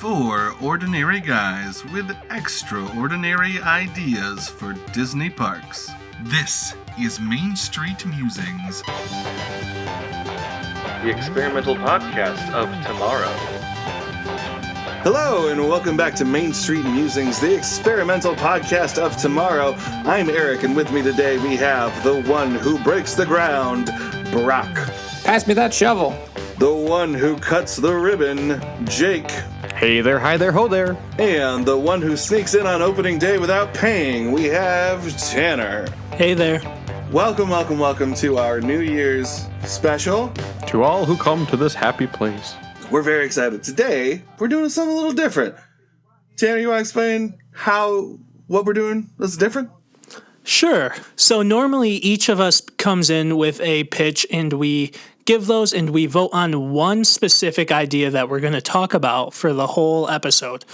Four ordinary guys with extraordinary ideas for Disney parks. This is Main Street Musings, the experimental podcast of tomorrow. Hello, and welcome back to Main Street Musings, the experimental podcast of tomorrow. I'm Eric, and with me today we have the one who breaks the ground, Brock. Pass me that shovel. The one who cuts the ribbon, Jake. Hey there, hi there, ho there. And the one who sneaks in on opening day without paying, we have Tanner. Hey there. Welcome to our New Year's special. To all who come to this happy place. We're very excited. Today, we're doing something a little different. Tanner, you want to explain what we're doing that's different? Sure. So normally each of us comes in with a pitch and we give those and we vote on one specific idea that we're going to talk about for the whole episode.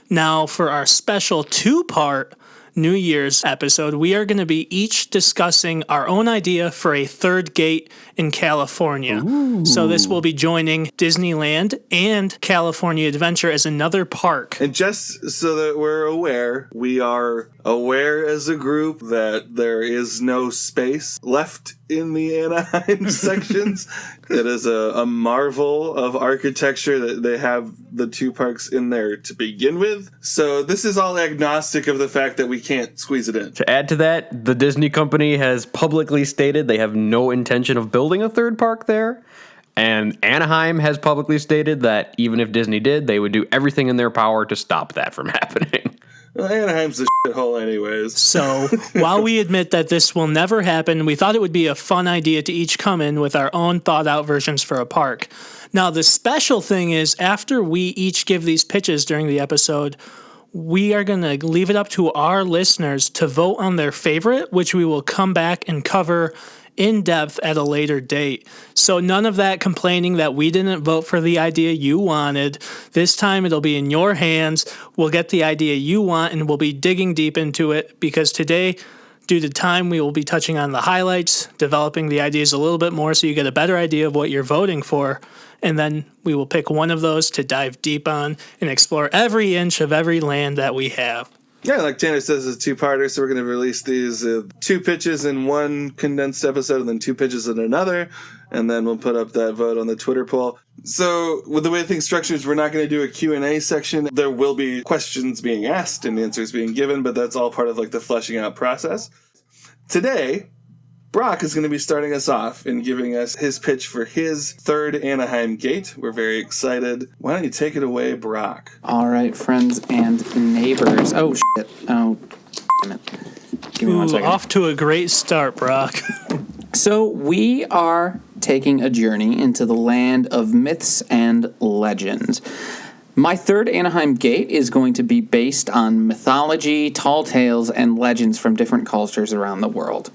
Now, for our special two-part New Year's episode, we are going to be each discussing our own idea for a third gate in California. Ooh. So this will be joining Disneyland and California Adventure as another park. And just so that we're aware, we are aware as a group that there is no space left in the Anaheim sections. It is a marvel of architecture that they have the two parks in there to begin with. So this is all agnostic of the fact that we can't squeeze it in. To add to that, the Disney company has publicly stated they have no intention of building a third park there. And Anaheim has publicly stated that even if Disney did, they would do everything in their power to stop that from happening. Well, Anaheim's a shithole anyways. So while we admit that this will never happen, we thought it would be a fun idea to each come in with our own thought-out versions for a park. Now, the special thing is, after we each give these pitches during the episode, we are going to leave it up to our listeners to vote on their favorite, which we will come back and cover in depth at a later date. So none of that complaining that we didn't vote for the idea you wanted. This time it'll be in your hands. We'll get the idea you want and we'll be digging deep into it, because today, due to time, we will be touching on the highlights, developing the ideas a little bit more so you get a better idea of what you're voting for. And then we will pick one of those to dive deep on and explore every inch of every land that we have. Yeah, like Tanner says, it's a two-parter, so we're going to release these two pitches in one condensed episode and then two pitches in another, and then we'll put up that vote on the Twitter poll. So with the way things structured, we're not going to do a Q&A section. There will be questions being asked and answers being given, but that's all part of like the fleshing out process. Today, Brock is going to be starting us off and giving us his pitch for his third Anaheim gate. We're very excited. Why don't you take it away, Brock? All right, friends and neighbors. Oh, shit. Oh, damn it. Give me 1 second. Off to a great start, Brock. So we are taking a journey into the land of myths and legends. My third Anaheim gate is going to be based on mythology, tall tales, and legends from different cultures around the world.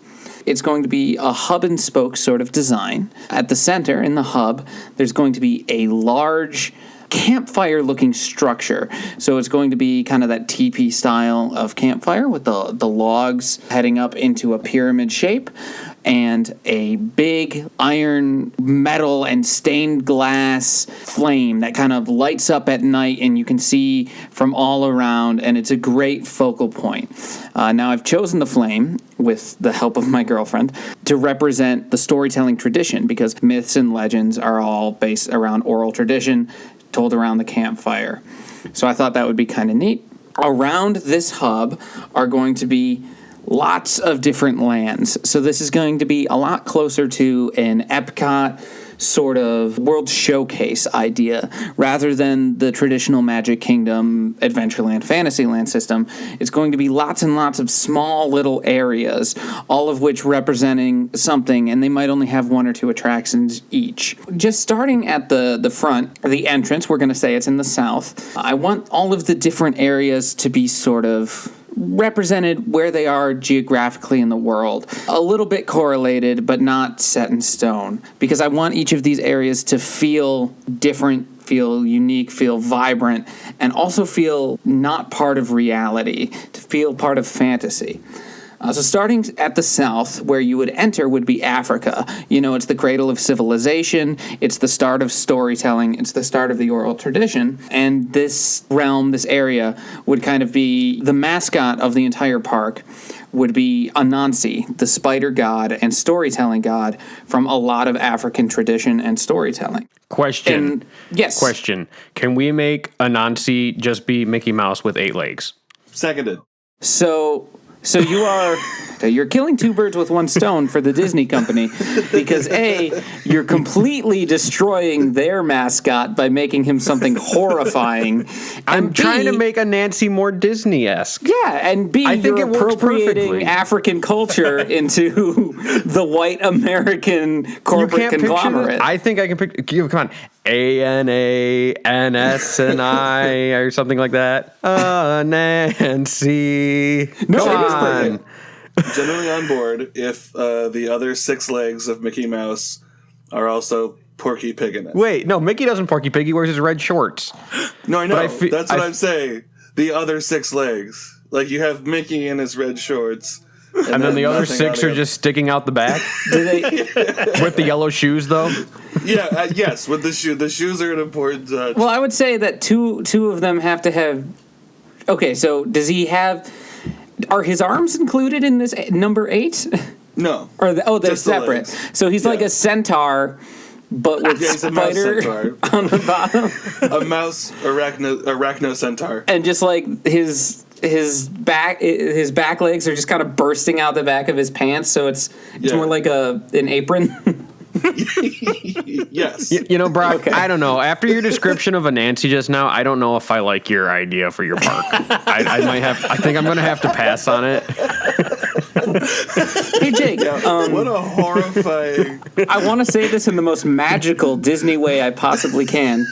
It's going to be a hub and spoke sort of design. At the center, in the hub, there's going to be a large campfire-looking structure. So it's going to be kind of that teepee style of campfire with the logs heading up into a pyramid shape, and a big iron, metal, and stained glass flame that kind of lights up at night and you can see from all around, and it's a great focal point. Now, I've chosen the flame, with the help of my girlfriend, to represent the storytelling tradition, because myths and legends are all based around oral tradition told around the campfire. So I thought that would be kind of neat. Around this hub are going to be lots of different lands. So this is going to be a lot closer to an Epcot sort of World Showcase idea rather than the traditional Magic Kingdom, Adventureland, Fantasyland system. It's going to be lots and lots of small little areas, all of which representing something, and they might only have one or two attractions each. Just starting at the front, the entrance, we're going to say it's in the south. I want all of the different areas to be sort of represented where they are geographically in the world. A little bit correlated, but not set in stone, because I want each of these areas to feel different, feel unique, feel vibrant, and also feel not part of reality, to feel part of fantasy. So starting at the south, where you would enter would be Africa. You know, it's the cradle of civilization. It's the start of storytelling. It's the start of the oral tradition. And this realm, this area, would kind of be the mascot of the entire park would be Anansi, the spider god and storytelling god from a lot of African tradition and storytelling. Question. Yes. Question. Can we make Anansi just be Mickey Mouse with 8 legs? Seconded. So you're killing two birds with one stone for the Disney company because A, you're completely destroying their mascot by making him something horrifying. I'm trying to make Anansi more Disney-esque. Yeah, and B, I think you're it works appropriating perfectly. African culture into the white American corporate conglomerate. I think I can pick. Come on, ANANSNI or something like that. Nancy. No, Come it is on. Generally on board if the other 6 legs of Mickey Mouse are also Porky Pig in it. Wait, no, Mickey doesn't Porky Pig. He wears his red shorts. No, I know. But That's what I'm saying. The other 6 legs. Like you have Mickey in his red shorts. And then the other nothing 6 on are him. just sticking out the back Do they, with the yellow shoes, though. Yeah, yes, with the shoe. The shoes are an important touch. well, I would say that two of them have to have. Okay, so does he have? Are his arms included in this number 8? No. Or they're Just the separate. legs. So he's like Yeah. a centaur, but with Yeah, he's a mouse spider centaur. on the bottom, A mouse arachno centaur. and just like his back legs are just kind of bursting out the back of his pants. So it's Yeah. more like an apron. Yes. You know, Brock, I don't know. After your description of Anansi just now, I don't know if I like your idea for your park. I might have. I think I'm going to have to pass on it. Hey Jake, What a horrifying. I want to say this in the most magical Disney way I possibly can.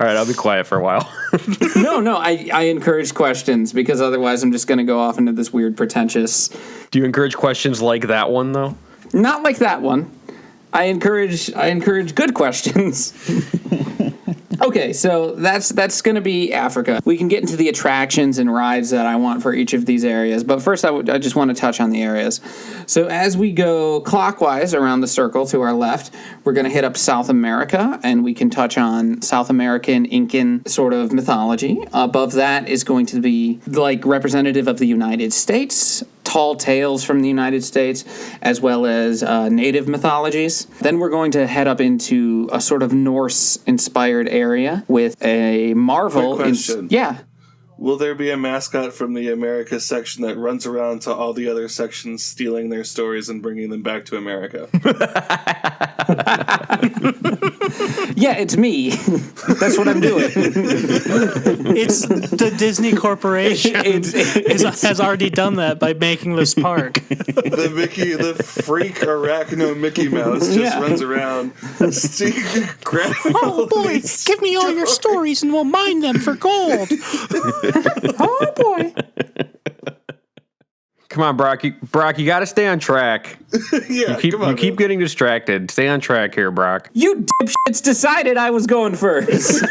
All right, I'll be quiet for a while. No, I encourage questions because otherwise I'm just going to go off into this weird pretentious. Do you encourage questions like that one, though? Not like that one. I encourage good questions. Okay, so that's going to be Africa. We can get into the attractions and rides that I want for each of these areas, but first I just want to touch on the areas. So as we go clockwise around the circle to our left, we're going to hit up South America, and we can touch on South American Incan sort of mythology. Above that is going to be like representative of the United States, tall tales from the United States, as well as native mythologies. Then we're going to head up into a sort of Norse-inspired area with a Marvel. Quick question. Yeah. Will there be a mascot from the America section that runs around to all the other sections stealing their stories and bringing them back to America? Yeah, it's me. That's what I'm doing. It's the Disney Corporation has already done that by making this park. The freak arachno Mickey Mouse just runs around. Oh boy, give me all your stories and we'll mine them for gold. Oh boy. Come on, Brock. You got to stay on track. Yeah, You come on, keep man. getting distracted. Stay on track here, Brock. You dipshits decided I was going first.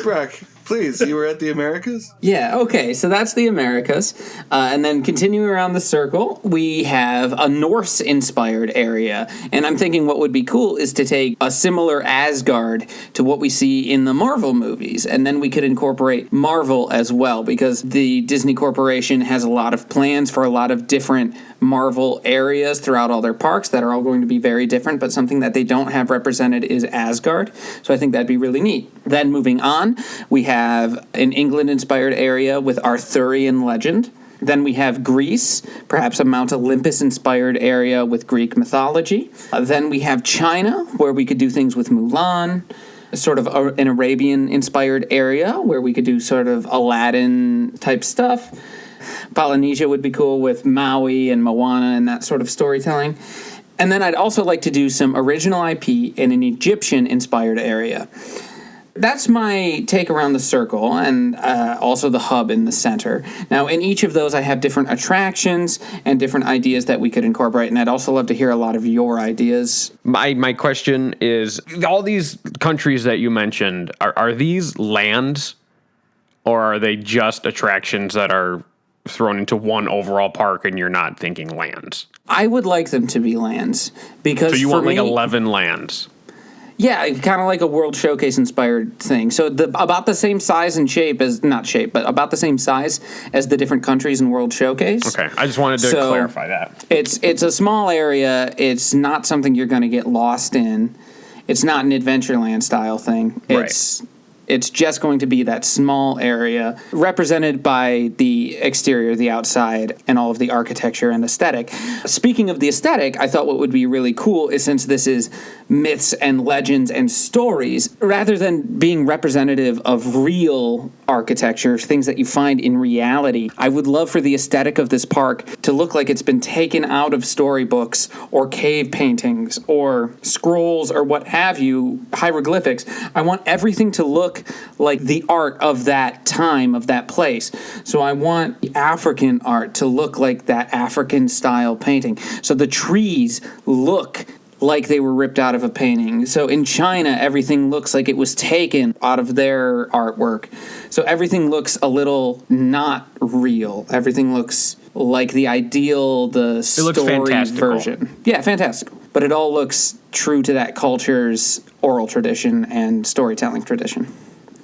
Brock, please, you were at the Americas? Yeah, okay, so that's the Americas. And then continuing around the circle, we have a Norse-inspired area. And I'm thinking what would be cool is to take a similar Asgard to what we see in the Marvel movies. And then we could incorporate Marvel as well, because the Disney Corporation has a lot of plans for a lot of different Marvel areas throughout all their parks that are all going to be very different, but something that they don't have represented is Asgard. So I think that'd be really neat. Then moving on, we have an England-inspired area with Arthurian legend. Then we have Greece, perhaps a Mount Olympus-inspired area with Greek mythology. Then we have China, where we could do things with Mulan, sort of an Arabian-inspired area where we could do sort of Aladdin-type stuff. Polynesia would be cool with Maui and Moana and that sort of storytelling. And then I'd also like to do some original IP in an Egyptian-inspired area. That's my take around the circle and also the hub in the center. Now, in each of those, I have different attractions and different ideas that we could incorporate, and I'd also love to hear a lot of your ideas. My question is, all these countries that you mentioned, are these lands? Or are they just attractions that are thrown into one overall park and you're not thinking lands? I would like them to be lands because So you for want like me, 11 lands? Yeah, kind of like a World Showcase inspired thing. So about the same size and shape as not shape, but about the same size as the different countries in World Showcase. Okay, I just wanted to clarify that. It's a small area. It's not something you're going to get lost in. It's not an Adventureland style thing. It's just going to be that small area represented by the exterior, the outside, and all of the architecture and aesthetic. Speaking of the aesthetic, I thought what would be really cool is since this is myths and legends and stories, rather than being representative of real architecture, things that you find in reality, I would love for the aesthetic of this park to look like it's been taken out of storybooks or cave paintings or scrolls or what have you, hieroglyphics. I want everything to look like the art of that time, of that place. So I want the African art to look like that African style painting. So the trees look like they were ripped out of a painting. So in China, everything looks like it was taken out of their artwork. So everything looks a little not real. Everything looks like the ideal, the story version. Yeah, fantastical. But it all looks true to that culture's oral tradition and storytelling tradition.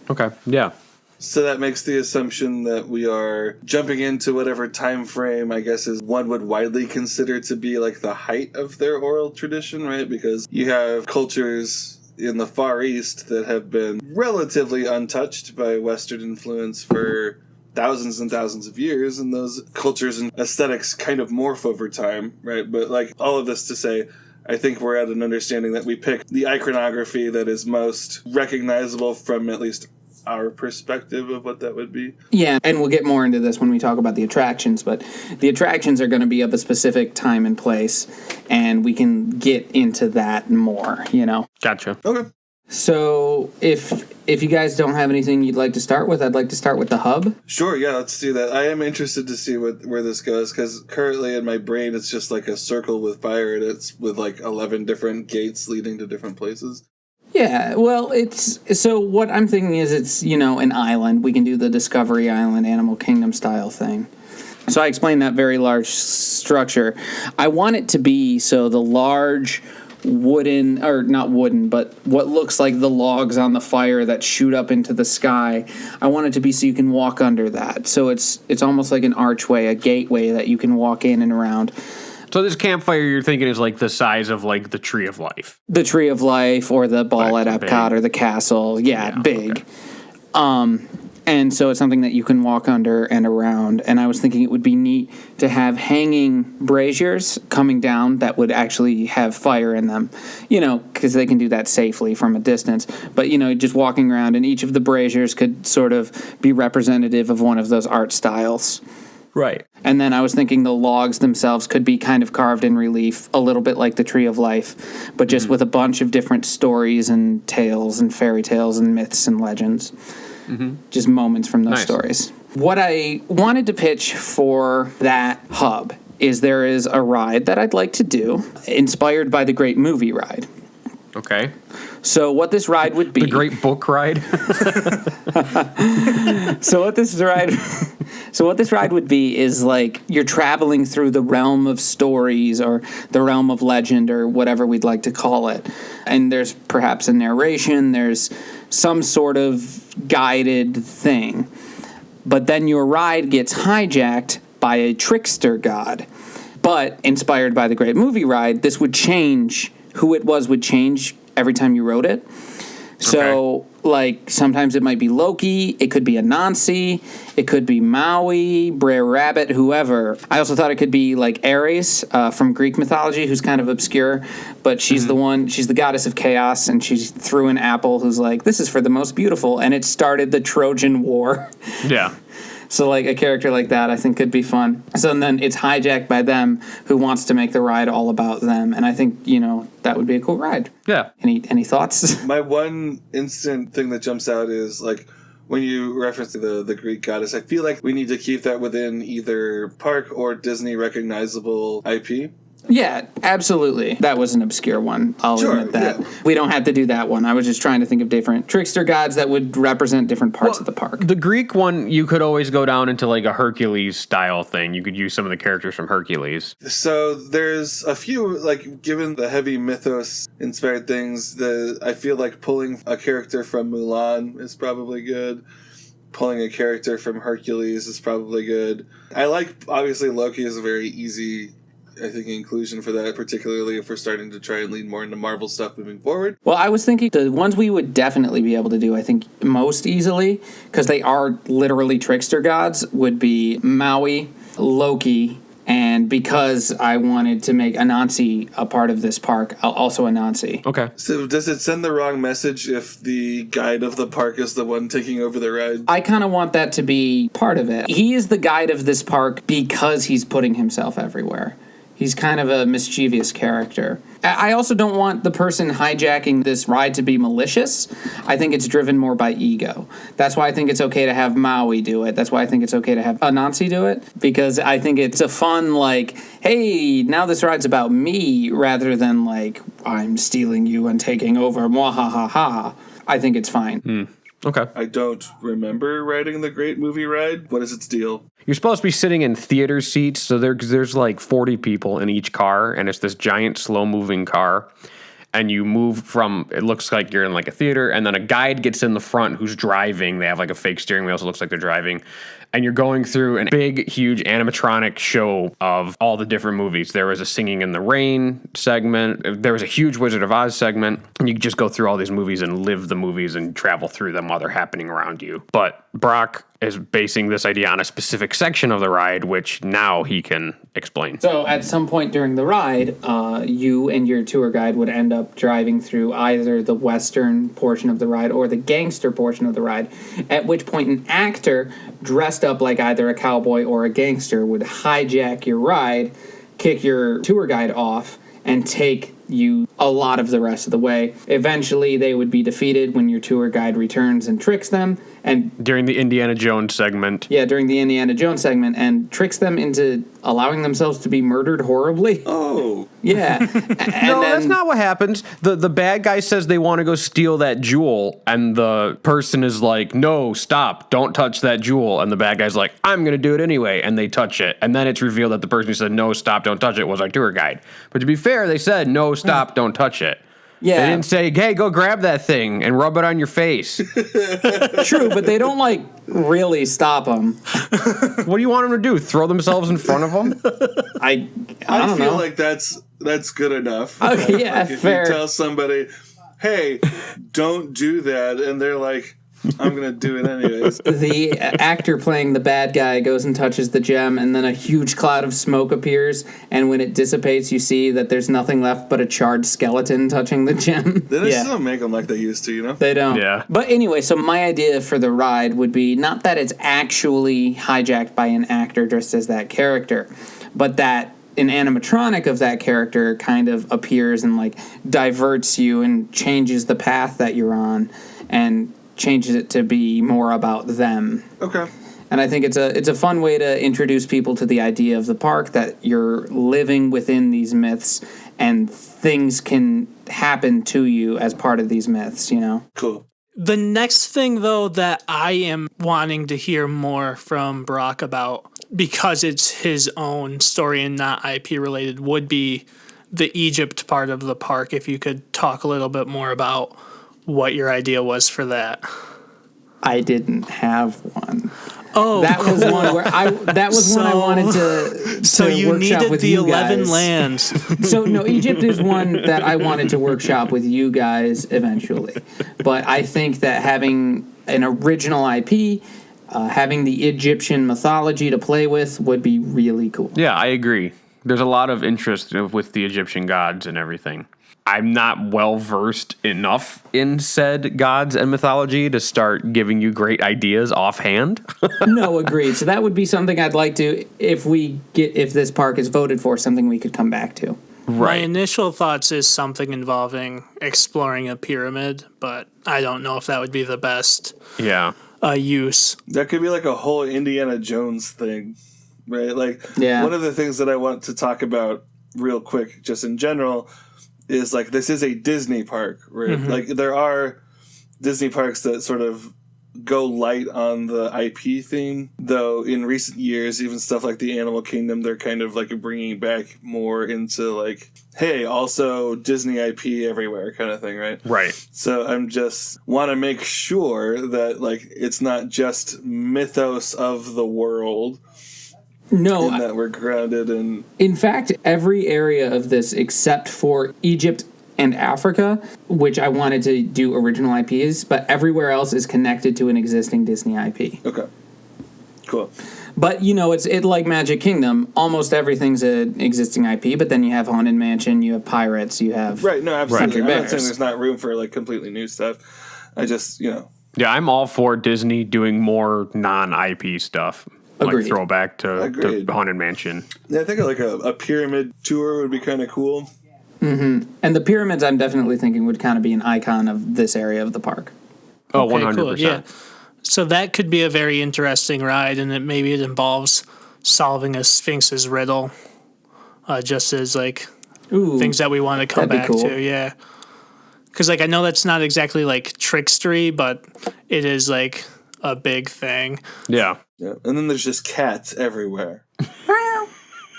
Okay, yeah. So that makes the assumption that we are jumping into whatever time frame, I guess, is one would widely consider to be like the height of their oral tradition, right? Because you have cultures in the Far East that have been relatively untouched by Western influence for thousands and thousands of years, and those cultures and aesthetics kind of morph over time, right? But like all of this to say, I think we're at an understanding that we pick the iconography that is most recognizable from at least our perspective of what that would be. Yeah, and we'll get more into this when we talk about the attractions, but the attractions are going to be of a specific time and place, and we can get into that more, you know? Gotcha. Okay. So if you guys don't have anything you'd like to start with, I'd like to start with the hub. Sure, yeah, let's do that. I am interested to see where this goes, because currently in my brain it's just like a circle with fire, and it's with like 11 different gates leading to different places. Yeah, well, so what I'm thinking is it's, you know, an island. We can do the Discovery Island, Animal Kingdom style thing. So I explained that very large structure. I want it to be so the large wooden, or not wooden, but what looks like the logs on the fire that shoot up into the sky. I want it to be so you can walk under that. So it's almost like an archway, a gateway that you can walk in and around. So this campfire you're thinking is like the size of like the Tree of Life. The Tree of Life or the ball Like at Epcot big. or the castle. Yeah, big. Okay. And so it's something that you can walk under and around. And I was thinking it would be neat to have hanging braziers coming down that would actually have fire in them, you know, because they can do that safely from a distance. But, you know, just walking around, and each of the braziers could sort of be representative of one of those art styles. Right. And then I was thinking the logs themselves could be kind of carved in relief, a little bit like the Tree of Life, but just with a bunch of different stories and tales and fairy tales and myths and legends. Just moments from those stories. What I wanted to pitch for that hub is there is a ride that I'd like to do inspired by the Great Movie Ride. Okay. So what this ride would be... The Great Book Ride? So what this ride would be is like you're traveling through the realm of stories or the realm of legend or whatever we'd like to call it. And there's perhaps a narration, there's some sort of guided thing. But then your ride gets hijacked by a trickster god. But inspired by the Great Movie Ride, this would change. Who it was would change every time you rode it. So, like, sometimes it might be Loki, it could be Anansi, it could be Maui, Brer Rabbit, whoever. I also thought it could be, like, Ares from Greek mythology, who's kind of obscure, but she's she's the goddess of chaos, and she threw an apple who's like, this is for the most beautiful, and it started the Trojan War. Yeah. So, like, a character like that I think could be fun. So then it's hijacked by them who wants to make the ride all about them. And I think, you know, that would be a cool ride. Yeah. Any thoughts? My one instant thing that jumps out is, like, when you reference the Greek goddess, I feel like we need to keep that within either park or Disney recognizable IP. Yeah, absolutely. That was an obscure one. I'll admit that. Yeah. We don't have to do that one. I was just trying to think of different trickster gods that would represent different parts of the park. The Greek one, you could always go down into like a Hercules style thing. You could use some of the characters from Hercules. So there's a few, like, given the heavy mythos inspired things, I feel like pulling a character from Mulan is probably good. Pulling a character from Hercules is probably good. I like, obviously, Loki is a very easy, I think, inclusion for that, particularly if we're starting to try and lean more into Marvel stuff moving forward. Well, I was thinking the ones we would definitely be able to do, I think, most easily, because they are literally trickster gods, would be Maui, Loki, and because I wanted to make Anansi a part of this park, also Anansi. Okay. So does it send the wrong message if the guide of the park is the one taking over the ride? I kind of want that to be part of it. He is the guide of this park because he's putting himself everywhere. He's kind of a mischievous character. I also don't want the person hijacking this ride to be malicious. I think it's driven more by ego. That's why I think it's okay to have Maui do it. That's why I think it's okay to have Anansi do it. Because I think it's a fun, like, hey, now this ride's about me, rather than, like, I'm stealing you and taking over, mwahaha. I think it's fine. Okay. I don't remember riding the Great Movie Ride. What is its deal? You're supposed to be sitting in theater seats, so there's like 40 people in each car, and it's this giant, slow-moving car. And you move from, it looks like you're in like a theater, and then a guide gets in the front who's driving. They have like a fake steering wheel, so it looks like they're driving. And you're going through a big, huge animatronic show of all the different movies. There was a Singing in the Rain segment. There was a huge Wizard of Oz segment. And you just go through all these movies and live the movies and travel through them while they're happening around you. But Brock is basing this idea on a specific section of the ride, which now he can explain. So at some point during the ride, you and your tour guide would end up driving through either the Western portion of the ride or the gangster portion of the ride, at which point an actor dressed up like either a cowboy or a gangster would hijack your ride, kick your tour guide off, and take you a lot of the rest of the way. Eventually, they would be defeated when your tour guide returns and tricks them. And during the Indiana Jones segment. Yeah, during the Indiana Jones segment, and tricks them into allowing themselves to be murdered horribly. Oh. Yeah. No, that's not what happens. The bad guy says they want to go steal that jewel, and the person is like, no, stop, don't touch that jewel. And the bad guy's like, I'm going to do it anyway, and they touch it. And then it's revealed that the person who said, no, stop, don't touch it, was our tour guide. But to be fair, they said, no, stop, don't touch it. Yeah. They didn't say, hey, go grab that thing and rub it on your face. True, but they don't, like, really stop them. What do you want them to do? Throw themselves in front of them? I don't feel like that's good enough. Okay, yeah, like if fair. you tell somebody, hey, don't do that, and they're like, I'm going to do it anyways. The actor playing the bad guy goes and touches the gem, and then a huge cloud of smoke appears, and when it dissipates, you see that there's nothing left but a charred skeleton touching the gem. They just don't make them like they used to, you know? They don't. Yeah. But anyway, so my idea for the ride would be not that it's actually hijacked by an actor dressed as that character, but that an animatronic of that character kind of appears and, like, diverts you and changes the path that you're on, and changes it to be more about them. Okay. And I think it's a fun way to introduce people to the idea of the park, that you're living within these myths and things can happen to you as part of these myths, you know? Cool. The next thing, though, that I am wanting to hear more from Brock about, because it's his own story and not IP related, would be the Egypt part of the park. If you could talk a little bit more about what your idea was for that. I didn't have one. Oh, that was one where one I wanted to So you workshop needed with the you 11 guys. lands. So no, Egypt is one that I wanted to workshop with you guys eventually. But I think that having an original IP, having the Egyptian mythology to play with would be really cool. Yeah, I agree. There's a lot of interest with the Egyptian gods and everything. I'm not well-versed enough in said gods and mythology to start giving you great ideas offhand. No, agreed. So that would be something I'd like to, if this park is voted for, something we could come back to. My initial thoughts is something involving exploring a pyramid, but I don't know if that would be the best use. That could be like a whole Indiana Jones thing, right? Like, yeah. One of the things that I want to talk about real quick, just in general, is like this is a Disney park, right? Like there are Disney parks that sort of go light on the IP theme, though in recent years, even stuff like the Animal Kingdom, they're kind of like bringing back more into like, hey, also Disney IP everywhere kind of thing, right? Right. So I'm just want to make sure that like it's not just mythos of the world. No, in that we're grounded in. In fact, every area of this except for Egypt and Africa, which I wanted to do original IPs, but everywhere else is connected to an existing Disney IP. Okay. Cool. But, you know, it's like Magic Kingdom. Almost everything's an existing IP, but then you have Haunted Mansion, you have Pirates, you have... Right, no, absolutely. Country I'm not saying Bears. there's not room for, like, completely new stuff. I just, you know... Yeah, I'm all for Disney doing more non-IP stuff. Agreed. Like throwback to Agreed. Haunted Mansion. Yeah, I think like a pyramid tour would be kind of cool. And the pyramids, I'm definitely thinking, would kind of be an icon of this area of the park. Oh, Okay, 100%. cool, yeah. So that could be a very interesting ride, and maybe it involves solving a Sphinx's riddle, just as like Ooh, things that we want to come that'd be back cool. to. Yeah, because like I know that's not exactly like trickstery, but it is like a big thing. Yeah. Yeah, and then there's just cats everywhere.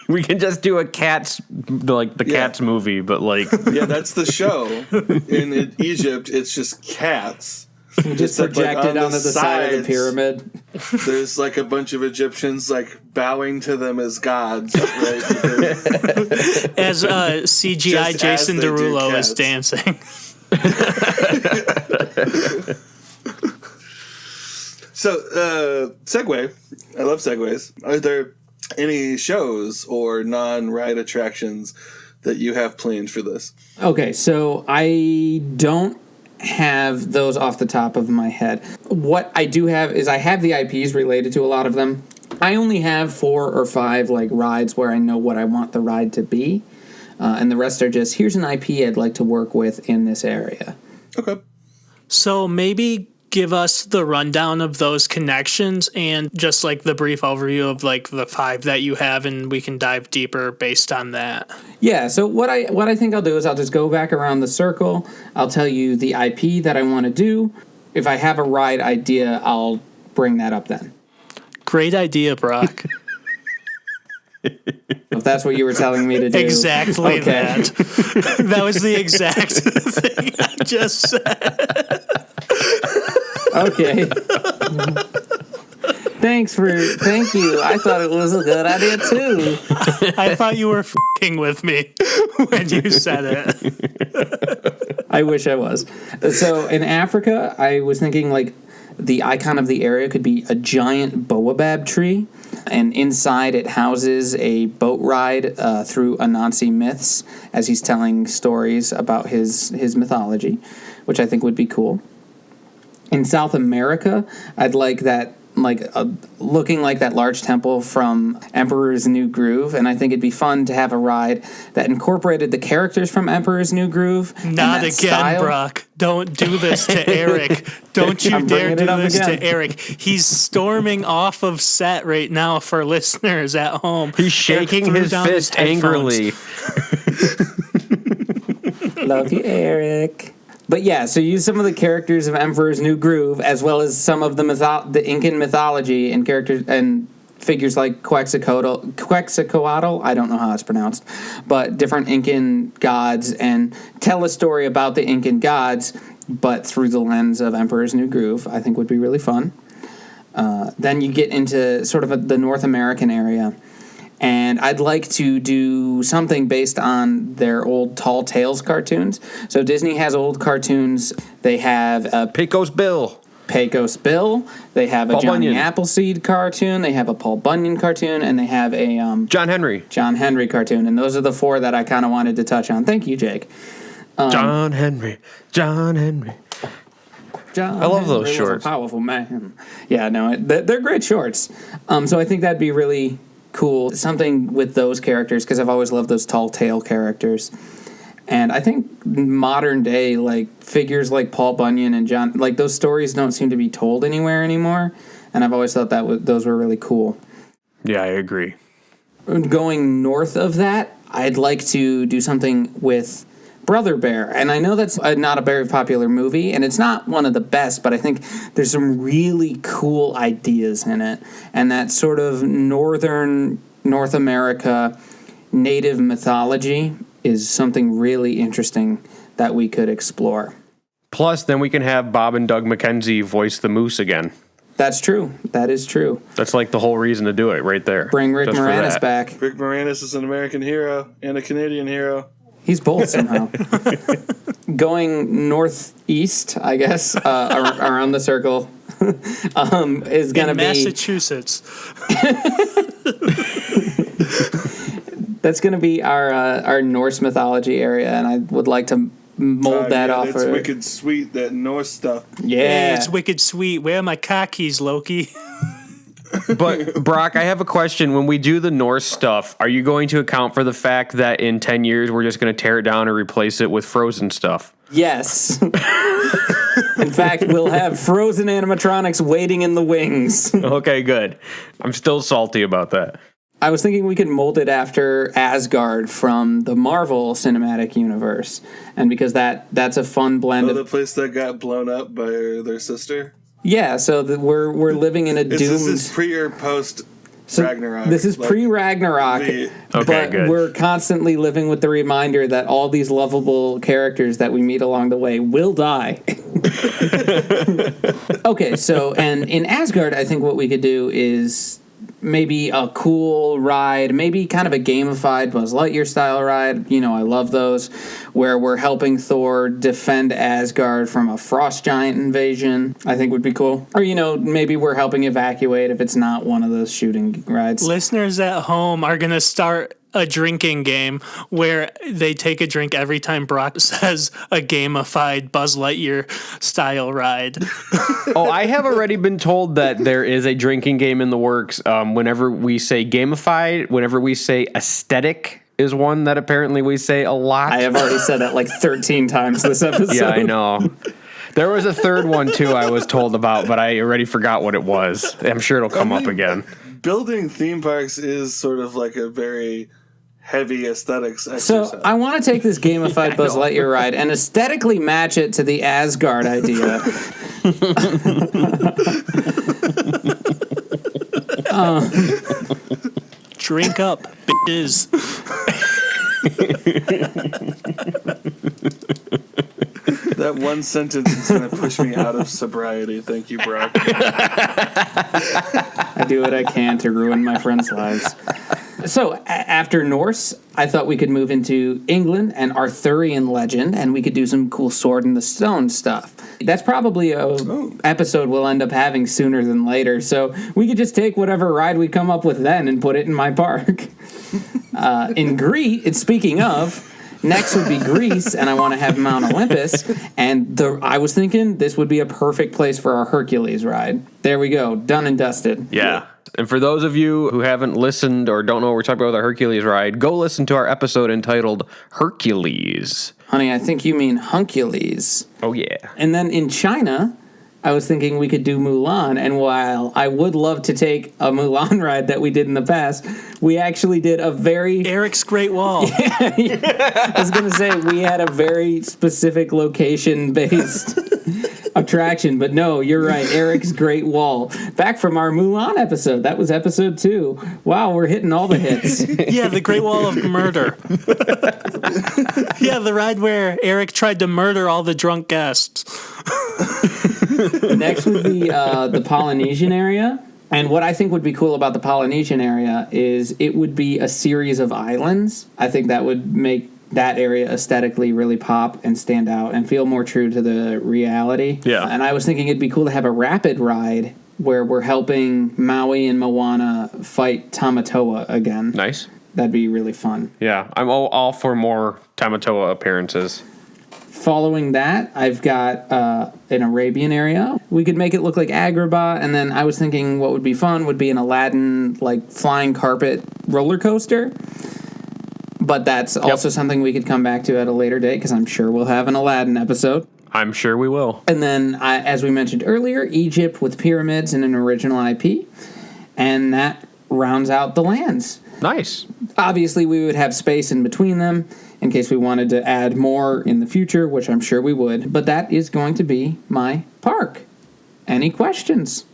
We can just do a Cats, like the Cats movie, but like... Yeah, that's the show. In Egypt, it's just cats. You just Except, like, projected on onto the side of the sides, pyramid. There's like a bunch of Egyptians like bowing to them as gods, right? Because- As CGI Just as Jason they do Derulo is cats. dancing. So, segue. I love segues. Are there any shows or non-ride attractions that you have planned for this? Okay, so I don't have those off the top of my head. What I do have is I have the IPs related to a lot of them. I only have 4 or 5 like rides where I know what I want the ride to be, and the rest are just here's an IP I'd like to work with in this area. Okay. So maybe give us the rundown of those connections and just like the brief overview of like the 5 that you have, and we can dive deeper based on that. Yeah, so what I think I'll do is I'll just go back around the circle. I'll tell you the IP that I want to do. If I have a ride idea, I'll bring that up then. Great idea, Brock. If that's what you were telling me to do. Exactly Okay. that. That was the exact thing I just said. Okay. Thank you. I thought it was a good idea too. I thought you were f***ing with me when you said it. I wish I was. So in Africa, I was thinking like the icon of the area could be a giant baobab tree, and inside it houses a boat ride through Anansi myths as he's telling stories about his mythology, which I think would be cool. In South America, I'd like that, looking like that large temple from Emperor's New Groove, and I think it'd be fun to have a ride that incorporated the characters from Emperor's New Groove. and Not that again, style. Brock. Don't do this to Eric. Don't you I'm dare bringing do it up this again. to Eric. He's storming off of set right now for listeners at home. He's shaking Eric threw his down fist headphones. angrily. Love you, Eric. But yeah, so use some of the characters of Emperor's New Groove, as well as some of the Incan mythology and characters and figures like Quetzalcoatl. I don't know how it's pronounced, but different Incan gods, and tell a story about the Incan gods, but through the lens of Emperor's New Groove. I think would be really fun. Then you get into sort of the North American area. And I'd like to do something based on their old Tall Tales cartoons. So Disney has old cartoons. They have Pecos Bill. Pecos Bill. They have a Paul Johnny Bunyan. Appleseed cartoon. They have a Paul Bunyan cartoon. And they have a John Henry. John Henry cartoon. And those are the 4 that I kind of wanted to touch on. Thank you, Jake. John Henry. John Henry. John I love those Henry was shorts. a powerful man. Yeah, no, they're great shorts. So I think that'd be really cool. Something with those characters, because I've always loved those tall tale characters. And I think modern day, like, figures like Paul Bunyan and John, like, those stories don't seem to be told anywhere anymore. And I've always thought those were really cool. Yeah, I agree. Going north of that, I'd like to do something with Brother Bear. And I know that's not a very popular movie, and it's not one of the best, but I think there's some really cool ideas in it. And that sort of northern North America native mythology is something really interesting that we could explore. Plus, then we can have Bob and Doug McKenzie voice the moose again. That's true. That is true. That's like the whole reason to do it right there. Bring Rick Just for Moranis that. back. Rick Moranis is an American hero and a Canadian hero. He's both somehow. Going northeast, I guess, around the circle, is going to be Massachusetts. That's going to be our Norse mythology area, and I would like to mold that off. It's wicked sweet, that Norse stuff. Yeah, It's wicked sweet. Where are my car keys, Loki? But, Brock, I have a question. When we do the Norse stuff, are you going to account for the fact that in 10 years we're just going to tear it down and replace it with Frozen stuff? Yes. In fact, we'll have Frozen animatronics waiting in the wings. Okay, good. I'm still salty about that. I was thinking we could mold it after Asgard from the Marvel Cinematic Universe, and because that's a fun blend The of place that got blown up by their sister. yeah. So we're living in a doomed. Is this pre or post Ragnarok? This is Like, pre-Ragnarok, Okay, but good. we're constantly living with the reminder that all these lovable characters that we meet along the way will die. Okay, so and in Asgard, I think what we could do is maybe a cool ride, maybe kind of a gamified Buzz Lightyear style ride. You know, I love those, where we're helping Thor defend Asgard from a frost giant invasion. I think would be cool. Or, you know, maybe we're helping evacuate if it's not one of those shooting rides. Listeners at home are going to start a drinking game where they take a drink every time Brock says a gamified Buzz Lightyear style ride. Oh, I have already been told that there is a drinking game in the works. Whenever we say gamified, whenever we say aesthetic is one that apparently we say a lot. I have already said that like 13 times this episode. Yeah, I know. There was a third one, too, I was told about, but I already forgot what it was. I'm sure it'll come up again. Building theme parks is sort of like a very heavy aesthetics exercise. So I want to take this gamified Buzz Lightyear ride and aesthetically match it to the Asgard idea. Drink up, bitches. That one sentence is going to push me out of sobriety. Thank you, Brock. I do what I can to ruin my friends' lives. So after Norse, I thought we could move into England and Arthurian legend, and we could do some cool Sword in the Stone stuff. That's probably a episode we'll end up having sooner than later, so we could just take whatever ride we come up with then and put it in my park. In Greece, speaking of, next would be Greece, and I want to have Mount Olympus, and I was thinking this would be a perfect place for our Hercules ride. There we go, done and dusted. Yeah. And for those of you who haven't listened or don't know what we're talking about with our Hercules ride, go listen to our episode entitled Hercules. Honey, I think you mean Huncules. Oh, yeah. And then in China, I was thinking we could do Mulan, and while I would love to take a Mulan ride that we did in the past, we actually did a very... Eric's Great Wall. I was going to say, we had a very specific location-based attraction, but no, you're right, Eric's Great Wall. Back from our Mulan episode. That was episode 2. Wow, we're hitting all the hits. Yeah, the Great Wall of Murder. Yeah, the ride where Eric tried to murder all the drunk guests. Next would be the Polynesian area. And what I think would be cool about the Polynesian area is it would be a series of islands. I think that would make that area aesthetically really pop and stand out and feel more true to the reality. Yeah. And I was thinking it'd be cool to have a rapid ride where we're helping Maui and Moana fight Tamatoa again. Nice. That'd be really fun. Yeah, I'm all for more Tamatoa appearances. Following that, I've got an Arabian area. We could make it look like Agrabah, and then I was thinking what would be fun would be an Aladdin, like, flying carpet roller coaster. But that's also something we could come back to at a later date, because I'm sure we'll have an Aladdin episode. I'm sure we will. And then, as we mentioned earlier, Egypt with pyramids and an original IP. And that rounds out the lands. Nice. Obviously, we would have space in between them in case we wanted to add more in the future, which I'm sure we would. But that is going to be my park. Any questions?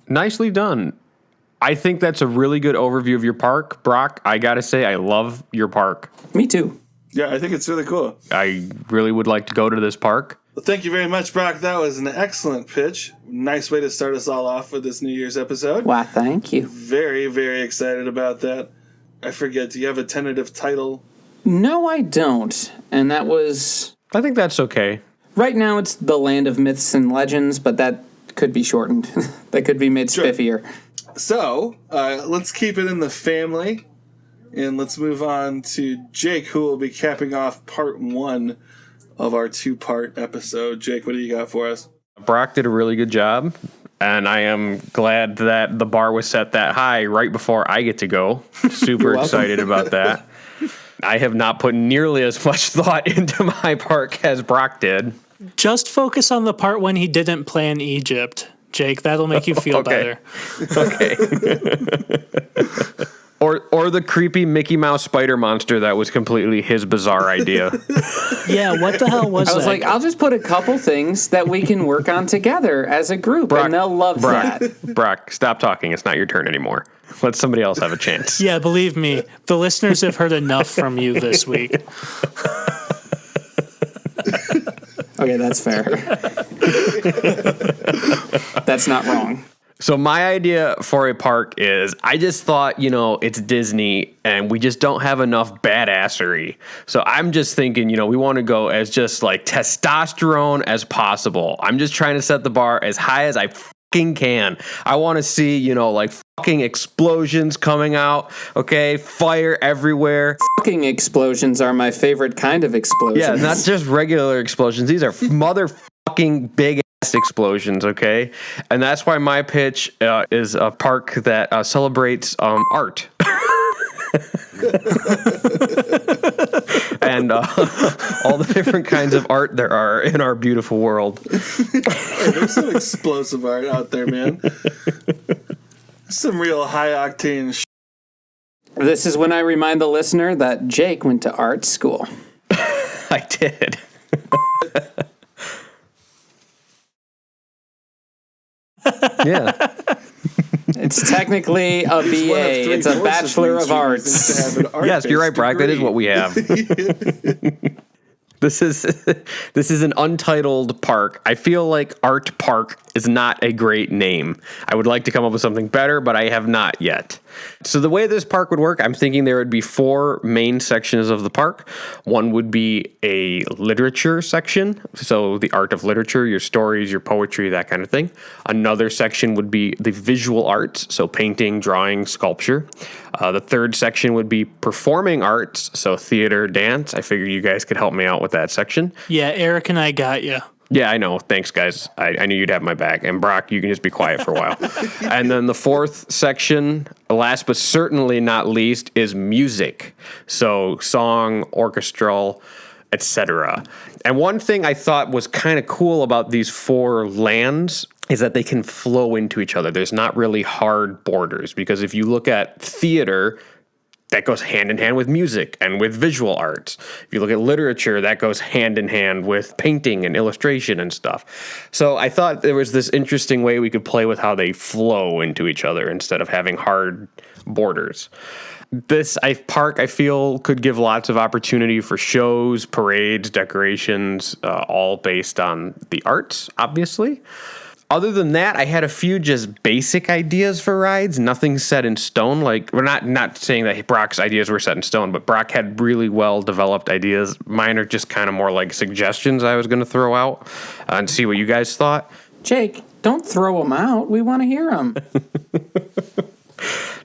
Nicely done. I think that's a really good overview of your park. Brock, I got to say, I love your park. Me too. Yeah, I think it's really cool. I really would like to go to this park. Well, thank you very much, Brock. That was an excellent pitch. Nice way to start us all off with this New Year's episode. Why, thank you. Very, very excited about that. I forget, do you have a tentative title? No, I don't. And that was... I think that's okay. Right now, it's the Land of Myths and Legends, but that could be shortened. That could be made spiffier. So, let's keep it in the family, and let's move on to Jake, who will be capping off part 1 of our 2-part episode. Jake, what do you got for us? Brock did a really good job, and I am glad that the bar was set that high right before I get to go. Super excited about that. I have not put nearly as much thought into my park as Brock did. Just focus on the part when he didn't plan Egypt, Jake. That'll make you feel better. Okay. Or the creepy Mickey Mouse spider monster that was completely his bizarre idea. Yeah, what the hell was that? I was like, I'll just put a couple things that we can work on together as a group, and they'll love that. Brock, stop talking. It's not your turn anymore. Let somebody else have a chance. Yeah, believe me, the listeners have heard enough from you this week. Okay, that's fair. That's not wrong. So my idea for a park is I just thought, it's Disney and we just don't have enough badassery. So I'm just thinking, we want to go as just like testosterone as possible. I'm just trying to set the bar as high as I fucking can. I want to see, like fucking explosions coming out. Okay. Fire everywhere. Fucking explosions are my favorite kind of explosions. Yeah. Not just regular explosions. These are motherfucking big explosions, okay? And that's why my pitch is a park that celebrates art. And all the different kinds of art there are in our beautiful world. Hey, there's some explosive art out there, man. Some real high-octane This is when I remind the listener that Jake went to art school. I did. Yeah. It's technically a BA. It's a Bachelor of Arts. Yes, you're right, Brock. That is what we have. This is an untitled park. I feel like Art Park is not a great name. I would like to come up with something better, but I have not yet. So the way this park would work, I'm thinking there would be 4 main sections of the park. One would be a literature section, so the art of literature, your stories, your poetry, that kind of thing. Another section would be the visual arts, so painting, drawing, sculpture. The third section would be performing arts, so theater, dance. I figured you guys could help me out with that section. Yeah, Eric and I got you. Yeah, I know. Thanks, guys. I knew you'd have my back. And Brock, you can just be quiet for a while. And then the 4th section, last but certainly not least, is music. So song, orchestral, etc. And one thing I thought was kind of cool about these 4 lands is that they can flow into each other. There's not really hard borders, because if you look at theater, that goes hand in hand with music and with visual arts. If you look at literature, that goes hand in hand with painting and illustration and stuff. So I thought there was this interesting way we could play with how they flow into each other instead of having hard borders. This park, I feel, could give lots of opportunity for shows, parades, decorations, all based on the arts, obviously. Other than that, I had a few just basic ideas for rides, nothing set in stone. Like, we're not saying that Brock's ideas were set in stone, but Brock had really well-developed ideas. Mine are just kind of more like suggestions I was going to throw out and see what you guys thought. Jake, don't throw them out. We want to hear them.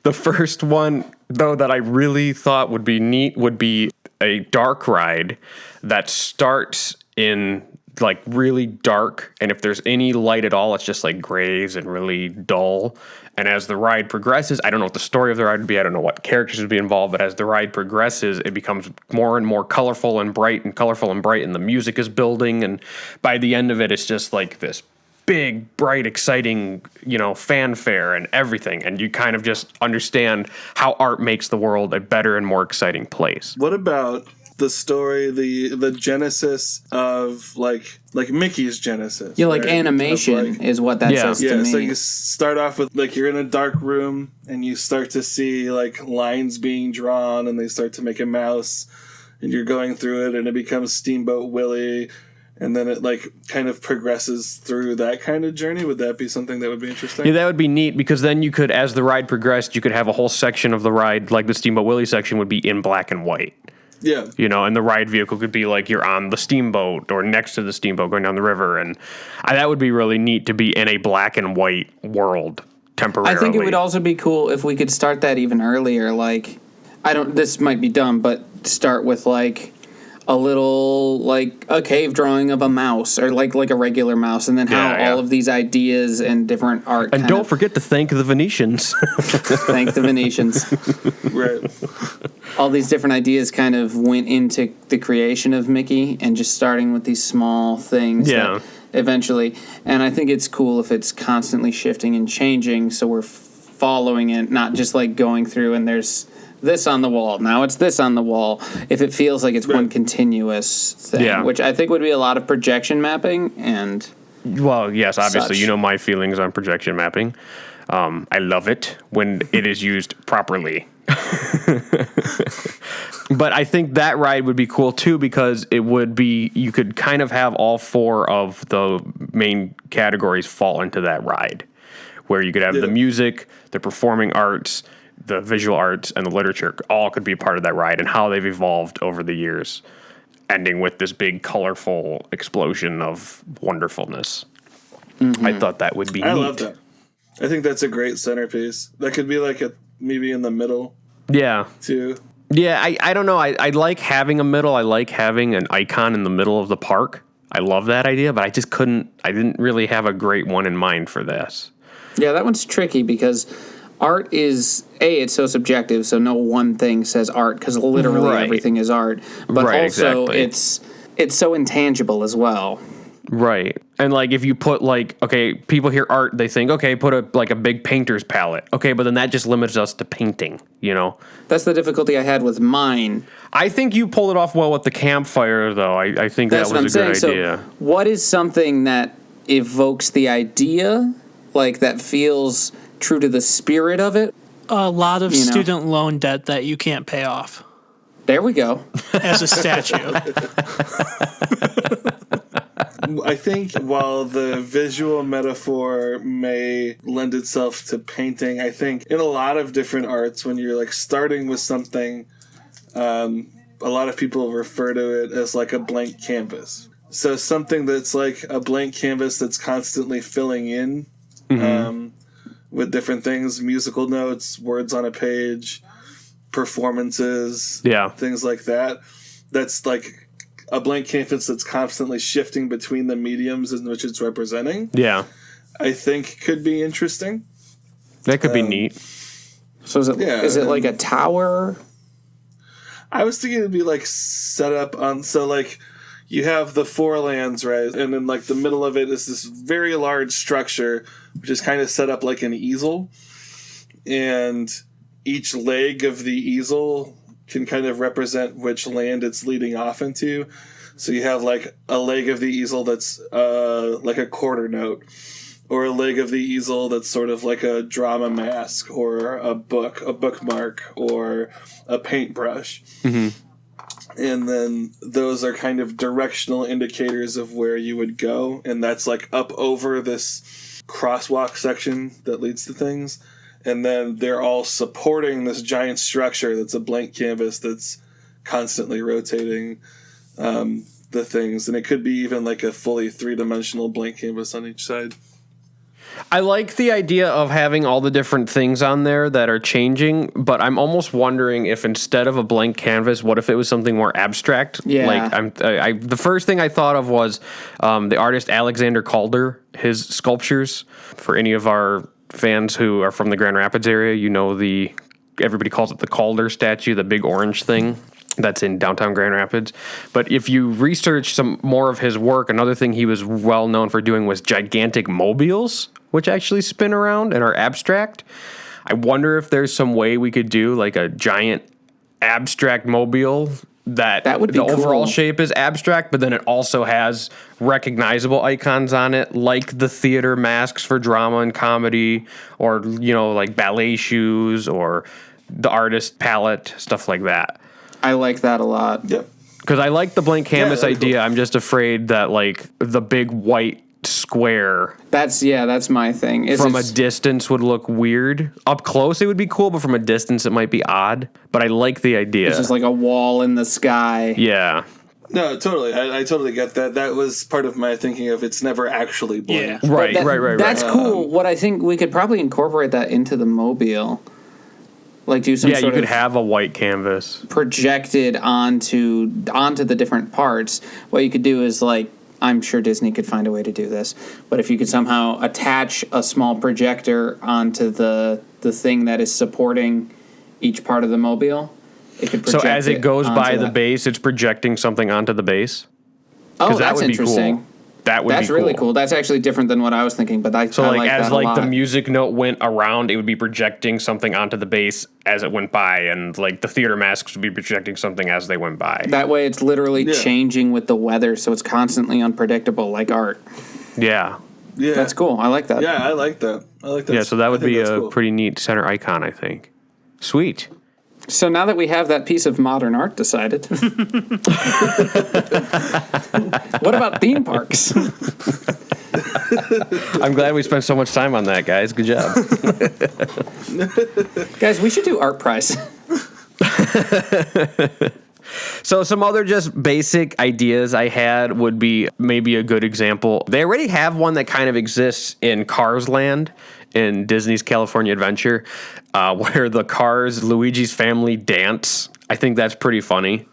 The first one, though, that I really thought would be neat would be a dark ride that starts in like really dark, and if there's any light at all, it's just like grays and really dull. And as the ride progresses, I don't know what the story of the ride would be, I don't know what characters would be involved, but as the ride progresses, it becomes more and more colorful and bright, and the music is building, and by the end of it, it's just like this big, bright, exciting, fanfare and everything. And you kind of just understand how art makes the world a better and more exciting place. What about the story, the genesis of like Mickey's genesis? Yeah, like right? animation is what that says to me. So you start off with like you're in a dark room and you start to see like lines being drawn and they start to make a mouse and you're going through it and it becomes Steamboat Willie. And then it like kind of progresses through that kind of journey. Would that be something that would be interesting? Yeah, that would be neat because then you could, as the ride progressed, you could have a whole section of the ride, like the Steamboat Willie section, would be in black and white. Yeah. And the ride vehicle could be like you're on the steamboat or next to the steamboat going down the river. And that would be really neat to be in a black and white world temporarily. I think it would also be cool if we could start that even earlier. Like, this might be dumb, but start with like a little, like a cave drawing of a mouse or like a regular mouse, and then how all of these ideas and different art. And don't forget to thank the Venetians. Thank the Venetians. Right. All these different ideas kind of went into the creation of Mickey, and just starting with these small things. Yeah. That eventually, and I think it's cool if it's constantly shifting and changing, so we're following it, not just like going through and there's this on the wall, now it's this on the wall. If it feels like it's one continuous thing, which I think would be a lot of projection mapping and. Well, yes, obviously, such. my feelings on projection mapping. I love it when it is used properly. But I think that ride would be cool too because you could kind of have all four of the main categories fall into that ride, where you could have the music, the performing arts, the visual arts, and the literature all could be part of that ride and how they've evolved over the years, ending with this big, colorful explosion of wonderfulness. Mm-hmm. I thought that would be neat. I love that. I think that's a great centerpiece. That could be like maybe in the middle. Yeah. Too. Yeah, I don't know. I like having a middle. I like having an icon in the middle of the park. I love that idea, but I didn't really have a great one in mind for this. Yeah, that one's tricky because art is, it's so subjective, so no one thing says art, because literally everything is art. But also, it's so intangible as well. Right. And, like, if you put, like, okay, people hear art, they think, okay, put a big painter's palette. Okay, but then that just limits us to painting, That's the difficulty I had with mine. I think you pulled it off well with the campfire, though. I think that was a good idea. So what is something that evokes the idea, like, that feels true to the spirit of it? A lot of student loan debt that you can't pay off. There we go. As a statue. I think while the visual metaphor may lend itself to painting, I think in a lot of different arts, when you're like starting with something, a lot of people refer to it as like a blank canvas. So something that's like a blank canvas that's constantly filling in with different things, musical notes, words on a page, performances, things like that. That's like a blank canvas that's constantly shifting between the mediums in which it's representing. Yeah. I think could be interesting. That could be neat. So is it like a tower? I was thinking it'd be like set up on, so like you have the four lands, right? And then like the middle of it is this very large structure, which is kind of set up like an easel. And each leg of the easel can kind of represent which land it's leading off into. So you have like a leg of the easel that's like a quarter note, or a leg of the easel that's sort of like a drama mask, or a bookmark, or a paintbrush. Mm-hmm. And then those are kind of directional indicators of where you would go. And that's like up over this crosswalk section that leads to things. And then they're all supporting this giant structure that's a blank canvas that's constantly rotating the things. And it could be even like a fully three-dimensional blank canvas on each side. I like the idea of having all the different things on there that are changing, but I'm almost wondering if instead of a blank canvas, what if it was something more abstract? Yeah. Like the first thing I thought of was the artist Alexander Calder, his sculptures. For any of our fans who are from the Grand Rapids area, everybody calls it the Calder statue, the big orange thing. That's in downtown Grand Rapids. But if you research some more of his work, another thing he was well known for doing was gigantic mobiles, which actually spin around and are abstract. I wonder if there's some way we could do like a giant abstract mobile that would be the overall cool. shape is abstract, but then it also has recognizable icons on it, like the theater masks for drama and comedy, or, like ballet shoes or the artist palette, stuff like that. I like that a lot. Yep. Because I like the blank canvas that'd be idea. cool. I'm just afraid that like the big white square That's my thing. from a distance would look weird. Up close it would be cool, but from a distance it might be odd. But I like the idea. It's just like a wall in the sky. Yeah. No, totally. I totally get that. That was part of my thinking of it's never actually blank. Yeah. Right, That- right. That's cool. What I think we could probably incorporate that into the mobile. Like do some Yeah, you sort could of have a white canvas. projected onto the different parts. What you could do is like, I'm sure Disney could find a way to do this, but if you could somehow attach a small projector onto the thing that is supporting each part of the mobile, it could project So as it goes onto by the that. base, it's projecting something onto the base. Oh, That that's would be interesting. cool. That would That's be really cool. That's actually different than what I was thinking, but So I like like as that a like lot. the music note went around, it would be projecting something onto the base as it went by, and like the theater masks would be projecting something as they went by. That way it's literally Yeah. changing with the weather, so it's constantly unpredictable, like art. Yeah. Yeah. That's cool. I like that. Yeah, I like that. I like that. Yeah, so that would I think be that's a cool. pretty neat center icon, I think. Sweet. So now that we have that piece of modern art decided, what about theme parks? I'm glad we spent so much time on that, guys. Good job. Guys, we should do art prize. So some other just basic ideas I had would be maybe a good example. They already have one that kind of exists in Cars Land in Disney's California Adventure, where the Cars, Luigi's family dance. I think that's pretty funny.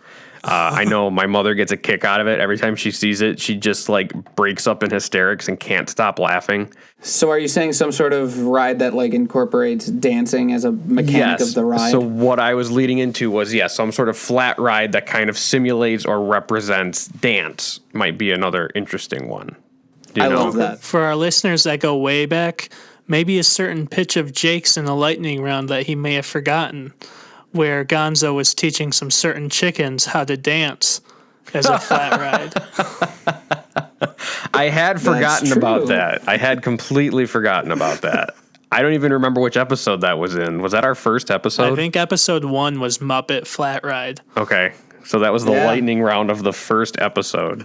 I know my mother gets a kick out of it. Every time she sees it, she just like breaks up in hysterics and can't stop laughing. So are you saying some sort of ride that like incorporates dancing as a mechanic of the ride? So what I was leading into was, some sort of flat ride that kind of simulates or represents dance might be another interesting one. I love that. For our listeners that go way back, maybe a certain pitch of Jake's in the lightning round that he may have forgotten, where Gonzo was teaching some certain chickens how to dance as a flat ride. I had forgotten true. about that. I had completely forgotten about that. I don't even remember which episode that was in. Was that our first episode? I think episode 1 was Muppet Flat Ride. Okay. So that was the Yeah. lightning round of the first episode.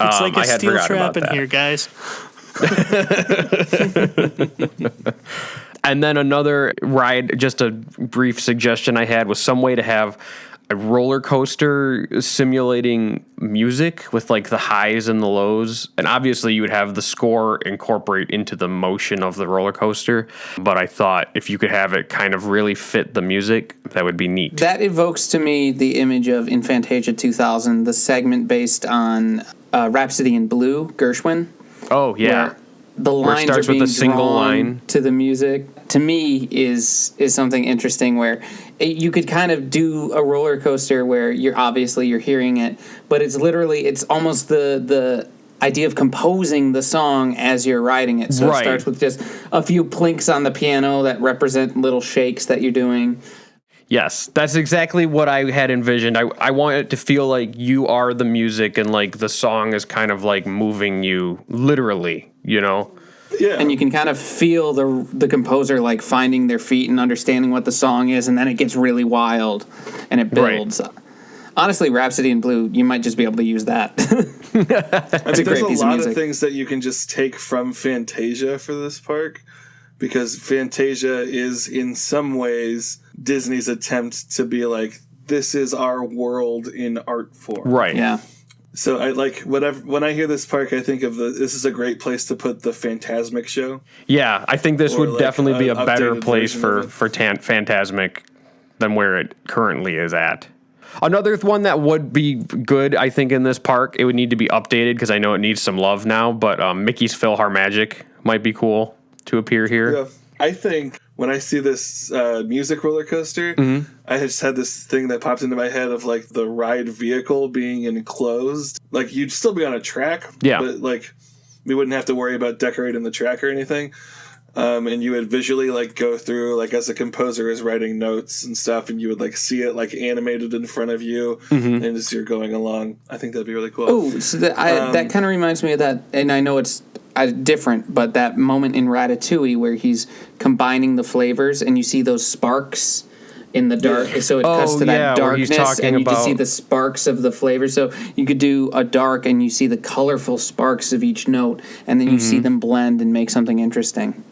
It's like a I had steel forgotten trap about in that. here, guys. And then another ride, just a brief suggestion I had, was some way to have a roller coaster simulating music with like the highs and the lows. And obviously you would have the score incorporate into the motion of the roller coaster. But I thought if you could have it kind of really fit the music, that would be neat. That evokes to me the image of in Fantasia 2000, the segment based on Rhapsody in Blue, Gershwin. Oh, yeah. Where the lines starts are with being a single drawn line. to the music. To me, is something interesting where you could kind of do a roller coaster where you're hearing it, but it's almost the idea of composing the song as you're riding it. So Right. it starts with just a few plinks on the piano that represent little shakes that you're doing. Yes, that's exactly what I had envisioned. I want it to feel like you are the music and like the song is kind of like moving you literally, Yeah. And you can kind of feel the composer like finding their feet and understanding what the song is, and then it gets really wild and it Right. builds. Honestly, Rhapsody in Blue, you might just be able to use that. There's a great a piece of lot music. of things that you can just take from Fantasia for this park, because Fantasia is in some ways Disney's attempt to be like, this is our world in art form. right? Yeah. So I like when I hear this park, I think of this is a great place to put the Fantasmic show. Yeah, I think this Or would like definitely be a an better updated place version for of it. Phantasmic than where it currently is at. Another one that would be good, I think, in this park, it would need to be updated because I know it needs some love now, but Mickey's PhilharMagic might be cool to appear here. Yeah. I think when I see this music roller coaster, I just had this thing that popped into my head of like the ride vehicle being enclosed. Like you'd still be on a track, but like we wouldn't have to worry about decorating the track or anything. And you would visually like go through, like as a composer is writing notes and stuff, and you would like see it like animated in front of you, and as you're going along. I think that'd be really cool. Oh, so that kind of reminds me of that, and I know it's different, but that moment in Ratatouille where he's combining the flavors, and you see those sparks in the dark, so it cuts to that darkness, and you just see the sparks of the flavor. So you could do a dark, and you see the colorful sparks of each note, and then you see them blend and make something interesting.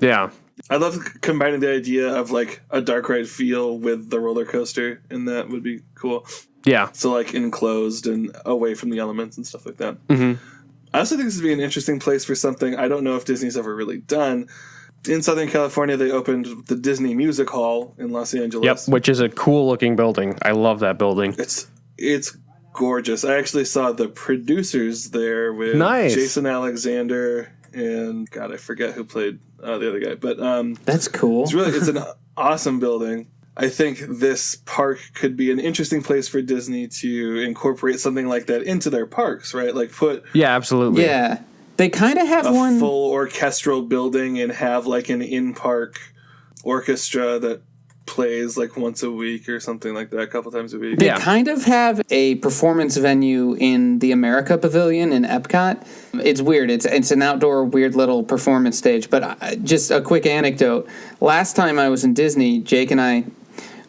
Yeah. I love combining the idea of like a dark ride feel with the roller coaster, and that would be cool. Yeah. So like enclosed and away from the elements and stuff like that. I also think this would be an interesting place for something I don't know if Disney's ever really done. In Southern California, they opened the Disney Music Hall in Los Angeles. Yep, which is a cool looking building. I love that building. It's gorgeous. I actually saw the producers there with Jason Alexander and God, I forget who played the other guy. But that's cool. It's an awesome building. I think this park could be an interesting place for Disney to incorporate something like that into their parks, right? Like absolutely. Yeah. They kind of have a full orchestral building and have like an in-park orchestra that plays like once a week or something like that, a couple times a week. They kind of have a performance venue in the America Pavilion in Epcot. It's weird. It's an outdoor weird little performance stage. But just a quick anecdote. Last time I was in Disney, Jake and I,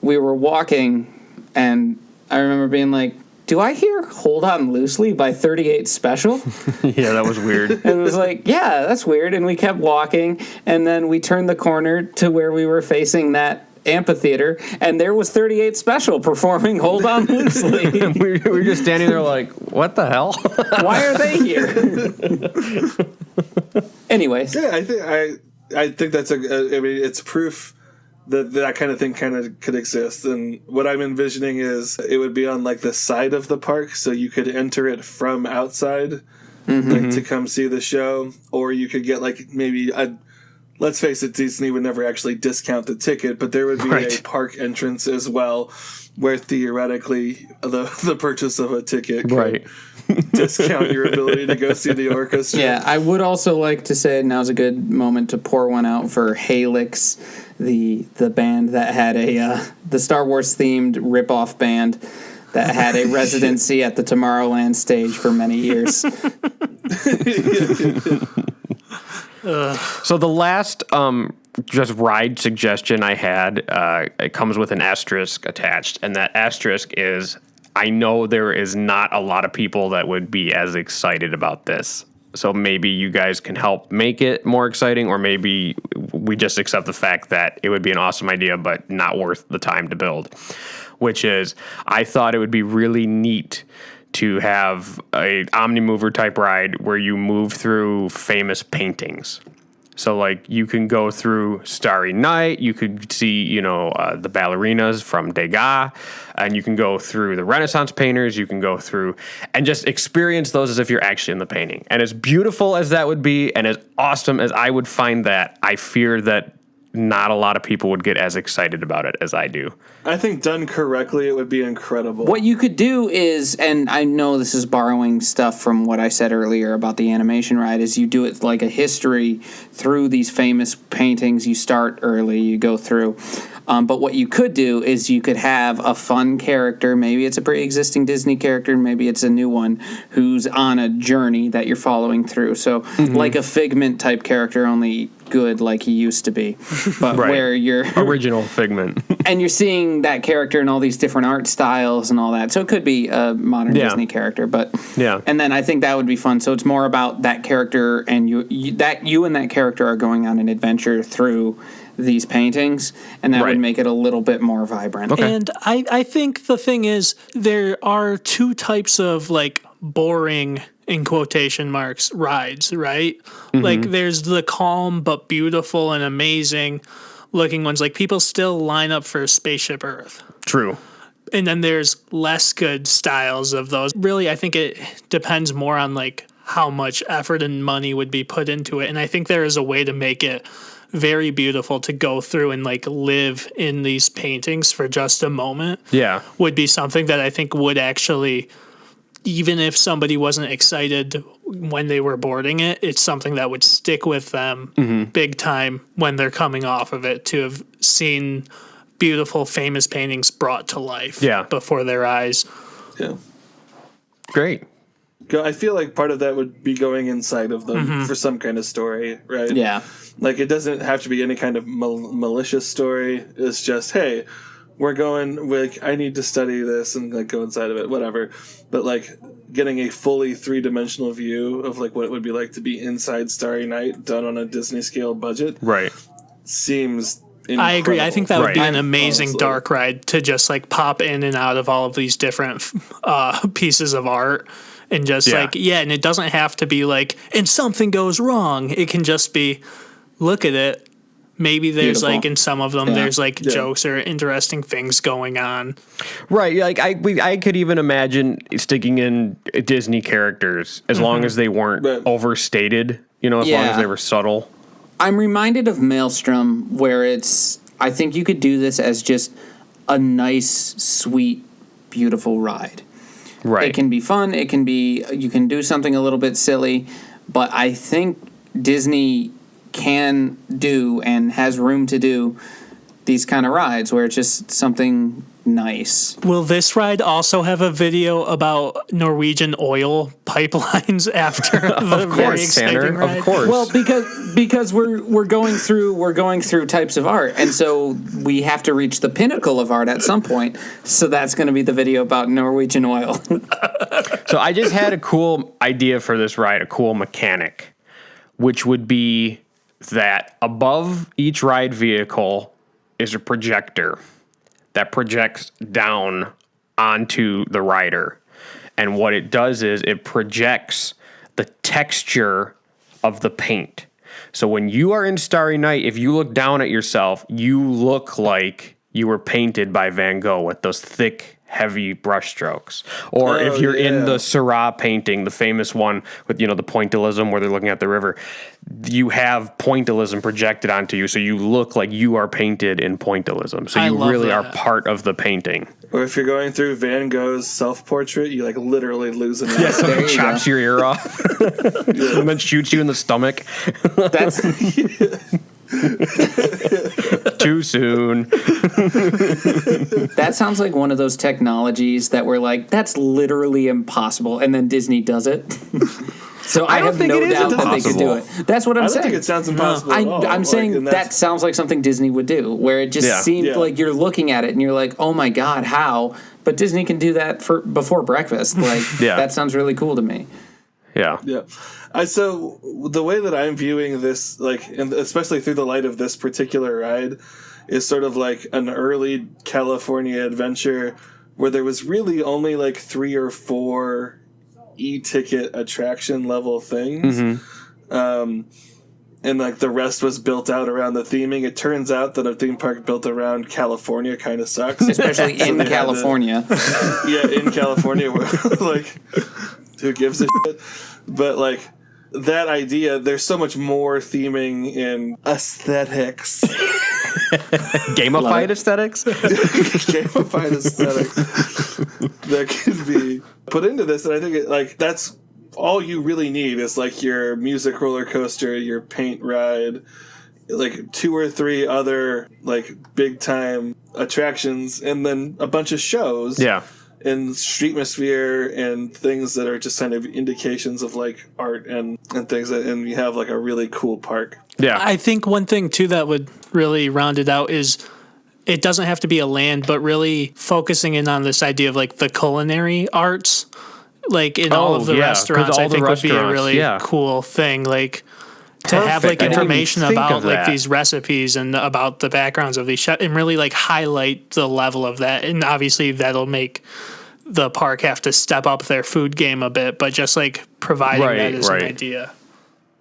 we were walking, and I remember being like, do I hear Hold On Loosely by 38 Special? Yeah, that was weird. And it was like, yeah, that's weird. And we kept walking, and then we turned the corner to where we were facing that amphitheater, and there was 38 Special performing Hold On Loosely. we were just standing there like, what the hell? Why are they here? Anyways. Yeah, I think that's it's proof that kind of thing could exist. And what I'm envisioning is it would be on like the side of the park, so you could enter it from outside, like to come see the show, or you could get like maybe let's face it, Disney would never actually discount the ticket, but there would be a park entrance as well, where theoretically the purchase of a ticket could discount your ability to go see the orchestra. Yeah, I would also like to say now's a good moment to pour one out for Halix, the band that had the Star Wars themed ripoff band that had a residency at the Tomorrowland stage for many years. So the last just ride suggestion I had, it comes with an asterisk attached, and that asterisk is, I know there is not a lot of people that would be as excited about this. So maybe you guys can help make it more exciting, or maybe we just accept the fact that it would be an awesome idea, but not worth the time to build. Which is, I thought it would be really neat to have a Omnimover type ride where you move through famous paintings. So like you can go through Starry Night, you could see, the ballerinas from Degas, and you can go through the Renaissance painters, you can go through and just experience those as if you're actually in the painting. And as beautiful as that would be, and as awesome as I would find that, I fear that not a lot of people would get as excited about it as I do. I think done correctly, it would be incredible. What you could do is, and I know this is borrowing stuff from what I said earlier about the animation ride, is you do it like a history through these famous paintings. You start early, you go through. But what you could do is you could have a fun character, maybe it's a pre-existing Disney character, maybe it's a new one, who's on a journey that you're following through. So like a Figment type character, only good like he used to be. But where you're... Original Figment. And you're seeing that character in all these different art styles and all that. So it could be a modern Disney character. But and then I think that would be fun. So it's more about that character, and you and that character are going on an adventure through these paintings, and that would make it a little bit more vibrant. Okay. And I think the thing is, there are two types of like boring, in quotation marks, rides, right? Like there's the calm but beautiful and amazing looking ones. Like people still line up for Spaceship Earth. True. And then there's less good styles of those. Really, I think it depends more on like how much effort and money would be put into it. And I think there is a way to make it very beautiful to go through and like live in these paintings for just a moment. Yeah. Would be something that I think would actually, even if somebody wasn't excited when they were boarding it, it's something that would stick with them big time when they're coming off of it, to have seen beautiful, famous paintings brought to life before their eyes. Yeah. Great. I feel like part of that would be going inside of them for some kind of story, right? Yeah. Like, it doesn't have to be any kind of malicious story. It's just, hey, we're going, like, I need to study this and, like, go inside of it, whatever. But, like, getting a fully three-dimensional view of, like, what it would be like to be inside Starry Night done on a Disney scale budget seems incredible. I agree. I think that would be an amazing honestly. dark ride to just like pop in and out of all of these different pieces of art and just and it doesn't have to be like, and something goes wrong. It can just be, look at it. Maybe there's Beautiful. like in some of them there's like jokes or interesting things going on. Right. Like I could even imagine sticking in Disney characters as long as they weren't overstated, as long as they were subtle. I'm reminded of Maelstrom, where I think you could do this as just a nice, sweet, beautiful ride. Right. It can be fun. You can do something a little bit silly, but I think Disney can do and has room to do these kind of rides where it's just something nice. Will this ride also have a video about Norwegian oil pipelines after the very exciting ride? Of course. Well, because we're going through types of art, and so we have to reach the pinnacle of art at some point. So that's going to be the video about Norwegian oil. So I just had a cool idea for this ride, a cool mechanic, which would be that above each ride vehicle is a projector that projects down onto the rider. And what it does is it projects the texture of the paint. So when you are in Starry Night, if you look down at yourself, you look like you were painted by Van Gogh with those thick, heavy brush strokes. Or if you're in the Seurat painting, the famous one with, the pointillism where they're looking at the river, you have pointillism projected onto you, so you look like you are painted in pointillism. So you really are part of the painting. Or if you're going through Van Gogh's self-portrait, you, like, literally lose an eye. Yeah, someone chops your ear off and then shoots you in the stomach. That's Too soon. That sounds like one of those technologies that we're like, that's literally impossible, and then Disney does it. So I have think no it is doubt that they could do it. That's what I'm I saying. don't think it sounds impossible at all. I'm saying and that sounds like something Disney would do, where it just seemed like you're looking at it and you're like, oh my God, how? But Disney can do that before breakfast. Like, that sounds really cool to me. Yeah. Yeah. So the way that I'm viewing this, like, and especially through the light of this particular ride, is sort of like an early California adventure where there was really only like 3 or 4 e-ticket attraction level things. And like the rest was built out around the theming. It turns out that a theme park built around California kind of sucks. Especially in California. In California, where, like, who gives a shit? But, like, that idea, there's so much more theming in aesthetics. Gamified aesthetics? Gamified aesthetics that could be put into this. And I think, that's all you really need is, like, your music roller coaster, your paint ride, like 2 or 3 other, like, big-time attractions, and then a bunch of shows. Yeah. And streetmosphere and things that are just kind of indications of, like, art and things and you have, like, a really cool park. Yeah. I think one thing too that would really round it out is it doesn't have to be a land, but really focusing in on this idea of like the culinary arts, like in all of the restaurants. I think would be a really cool thing, like to have like information about like these recipes and about the backgrounds of these chefs and really like highlight the level of that. And obviously that'll make the park have to step up their food game a bit, but just like providing that as an idea.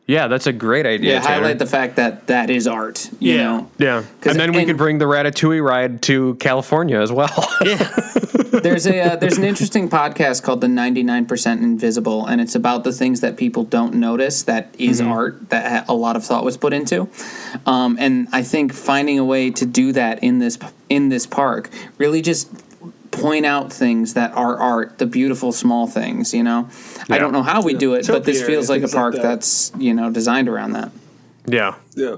Yeah, that's a great idea. Yeah, highlight the fact that is art. You know? Yeah. And then we could bring the Ratatouille ride to California as well. Yeah. There's an interesting podcast called The 99% Invisible, and it's about the things that people don't notice that is art that a lot of thought was put into. And I think finding a way to do that in this park really just point out things that are art, the beautiful small things, you know. Yeah. I don't know how we do it, but this feels like a park that's, you know, designed around that. Yeah. Yeah.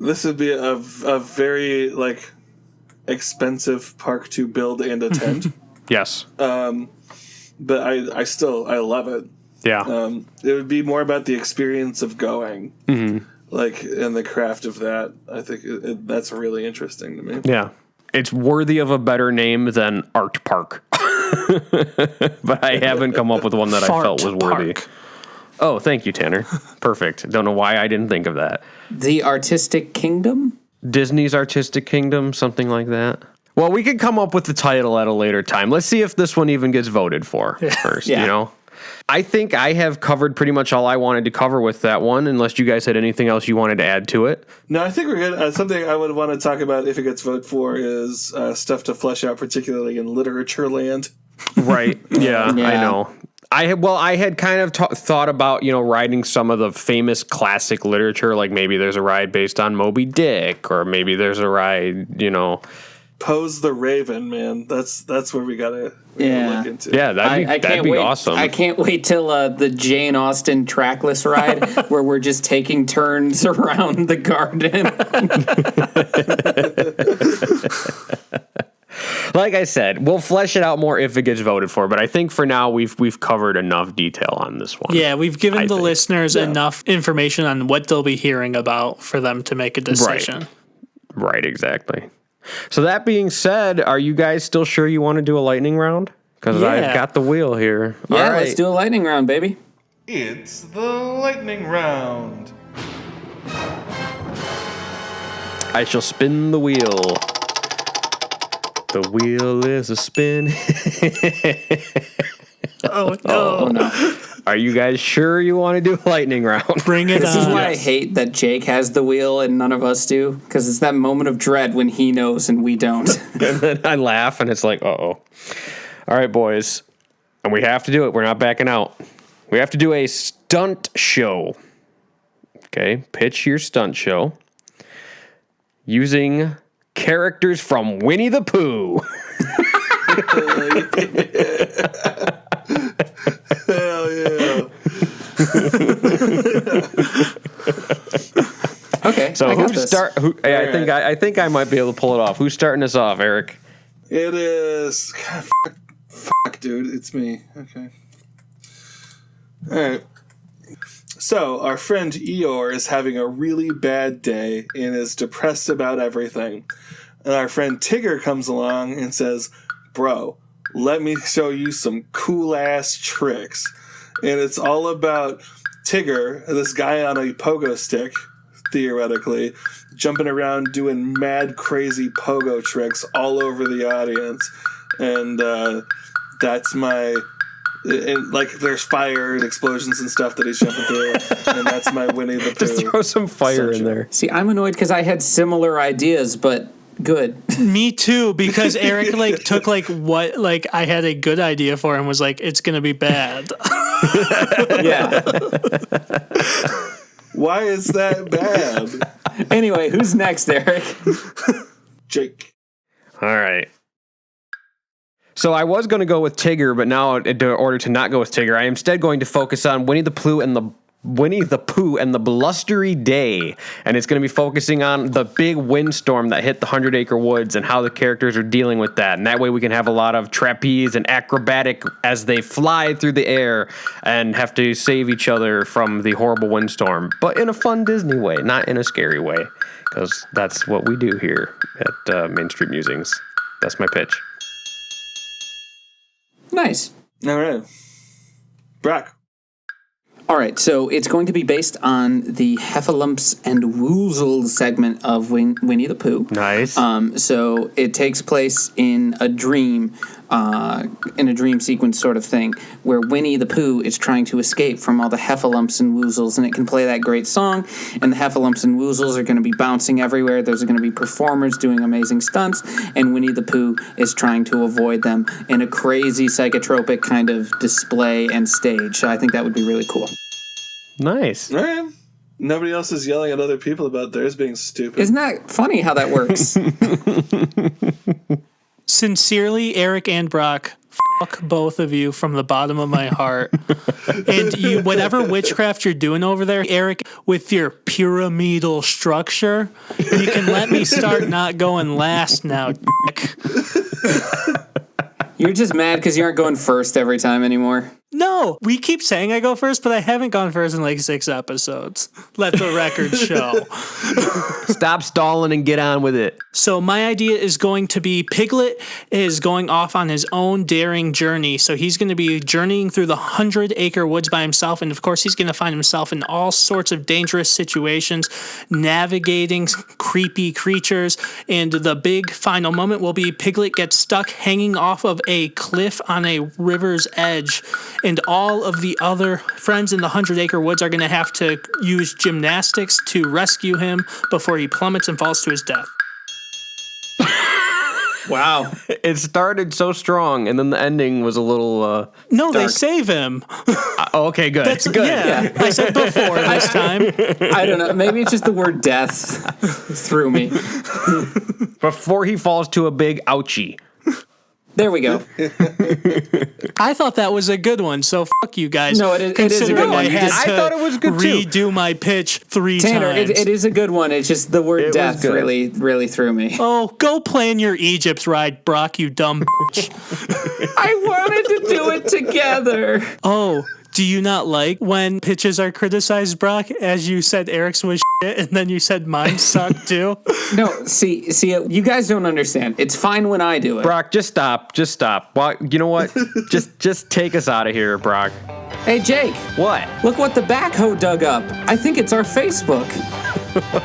This would be a very, like, expensive park to build and attend. Yes. But I love it. Yeah. It would be more about the experience of going, like, and the craft of that. I think that's really interesting to me. Yeah. It's worthy of a better name than Art Park. But I haven't come up with one that I felt was worthy. Park. Oh, thank you, Tanner. Perfect. Don't know why I didn't think of that. The Artistic Kingdom? Disney's Artistic Kingdom, something like that. Well, we could come up with the title at a later time. Let's see if this one even gets voted for first, you know? I think I have covered pretty much all I wanted to cover with that one, unless you guys had anything else you wanted to add to it. No, I think we're good. Something I would want to talk about if it gets voted for is stuff to flesh out, particularly in literature land. Right. Yeah, I know. I had kind of thought about, you know, riding some of the famous classic literature, like maybe there's a ride based on Moby Dick, or maybe there's a ride, you know. Poe's the Raven, man. That's where we gotta look into. Yeah, that'd be awesome. I can't wait till the Jane Austen trackless ride where we're just taking turns around the garden. Like I said, we'll flesh it out more if it gets voted for, but I think for now we've covered enough detail on this one. Yeah, we've given the listeners enough information on what they'll be hearing about for them to make a decision. Right, exactly. So that being said, are you guys still sure you want to do a lightning round? Because I've got the wheel here. Yeah, all right. Let's do a lightning round, baby. It's the lightning round. I shall spin the wheel. The wheel is a spin. Oh, no. Oh, no. Are you guys sure you want to do a lightning round? Bring it This on. is why I hate that Jake has the wheel and none of us do, because it's that moment of dread when he knows and we don't. And then I laugh, and it's like, uh-oh. All right, boys. And we have to do it. We're not backing out. We have to do a stunt show. Okay, pitch your stunt show using characters from Winnie the Pooh. Hell yeah. Okay. So I think I might be able to pull it off. Who's starting us off, Eric? It is. God, fuck, dude. It's me. Okay. All right. So, our friend Eeyore is having a really bad day and is depressed about everything. And our friend Tigger comes along and says, "Bro, let me show you some cool-ass tricks." And it's all about Tigger, this guy on a pogo stick, theoretically, jumping around doing mad, crazy pogo tricks all over the audience. And that's my... And, like, there's fire and explosions and stuff that he's jumping through, and that's my Winnie the Pooh. Just throw some fire in there. See, I'm annoyed because I had similar ideas, but good. Me too, because Eric took what I had a good idea for and was like, it's gonna be bad. Yeah. Why is that bad? Anyway, who's next, Eric? Jake. All right. So I was going to go with Tigger, but now in order to not go with Tigger, I am instead going to focus on Winnie the Pooh and the Blustery Day. And it's going to be focusing on the big windstorm that hit the 100-acre woods and how the characters are dealing with that. And that way we can have a lot of trapeze and acrobatic as they fly through the air and have to save each other from the horrible windstorm. But in a fun Disney way, not in a scary way. Because that's what we do here at Main Street Musings. That's my pitch. Nice. All right. Brock. All right, so it's going to be based on the Heffalumps and Woozles segment of Winnie the Pooh. Nice. So it takes place in a dream in a dream sequence sort of thing, where Winnie the Pooh is trying to escape from all the heffalumps and woozles, and it can play that great song, and the heffalumps and woozles are going to be bouncing everywhere. There's going to be performers doing amazing stunts, and Winnie the Pooh is trying to avoid them in a crazy psychotropic kind of display and stage. So I think that would be really cool. Nice. All right. Nobody else is yelling at other people about theirs being stupid. Isn't that funny how that works? Sincerely, Eric and Brock, fuck both of you from the bottom of my heart. And you, whatever witchcraft you're doing over there, Eric, with your pyramidal structure, you can let me start not going last now, dick. You're just mad because you aren't going first every time anymore. No, we keep saying I go first, but I haven't gone first in like 6 episodes. Let the record show. Stop stalling and get on with it. So my idea is going to be Piglet is going off on his own daring journey. So he's going to be journeying through the 100-acre woods by himself. And of course, he's going to find himself in all sorts of dangerous situations, navigating creepy creatures. And the big final moment will be Piglet gets stuck hanging off of a cliff on a river's edge. And all of the other friends in the 100-acre woods are going to have to use gymnastics to rescue him before he plummets and falls to his death. Wow. It started so strong, and then the ending was a little. No, they save him. Okay, good. That's good. Yeah, I said before this time. I don't know. Maybe it's just the word death threw me. Before he falls to a big ouchie. There we go. I thought that was a good one, so fuck you guys. No, it is a good Considering one. I had I to thought it was good too. redo my pitch 3 Tanner, times. it is a good one. It's just the word It was death good. really threw me. Oh, go plan your Egypt ride, Brock, you dumb bitch. I wanted to do it together. Oh, do you not like when pitches are criticized, Brock? As you said Eric's was shit, and then you said mine sucked too? No, see, you guys don't understand. It's fine when I do it. Brock, just stop. Well, you know what? just take us out of here, Brock. Hey, Jake, What? look what the backhoe dug up. I think it's our Facebook.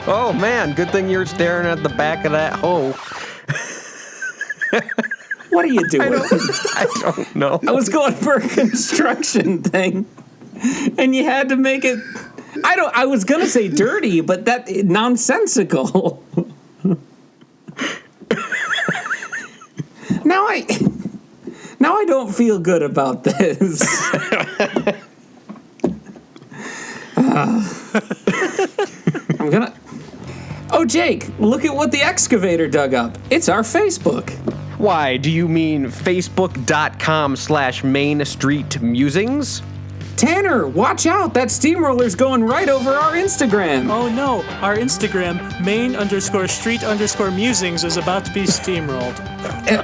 Oh man, good thing you're staring at the back of that hoe. What are you doing? I don't know. I was going for a construction thing, and you had to make it. I was gonna say dirty, but that nonsensical. Now I don't feel good about this. I'm gonna. Oh, Jake, look at what the excavator dug up. It's our Facebook. Why, do you mean facebook.com/Main Street Musings? Tanner, watch out. That steamroller's going right over our Instagram. Oh no, our Instagram, main_street_musings, is about to be steamrolled.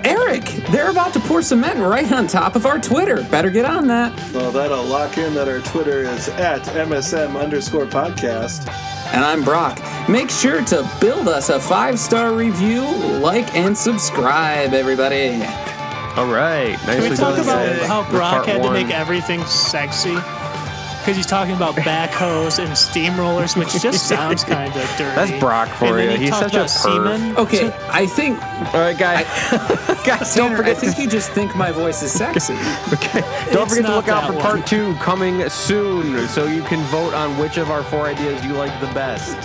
Eric, they're about to pour cement right on top of our Twitter. Better get on that. Well, that'll lock in that our Twitter is at MSM_podcast. And I'm Brock. Make sure to build us a 5-star review, like, and subscribe, everybody. All right. Can we Nicely talk done. about how Brock Part had to one. make everything sexy? Because he's talking about backhoes and steamrollers, which just sounds kind of dirty. That's Brock for and then you. he He's talked such a about semen. perv. Okay, I think, All right, guys. Guys, don't Tanner, I forget think to you just think my voice is sexy. Don't forget to not look out that for one. part 2 coming soon, so you can vote on which of our 4 ideas you like the best.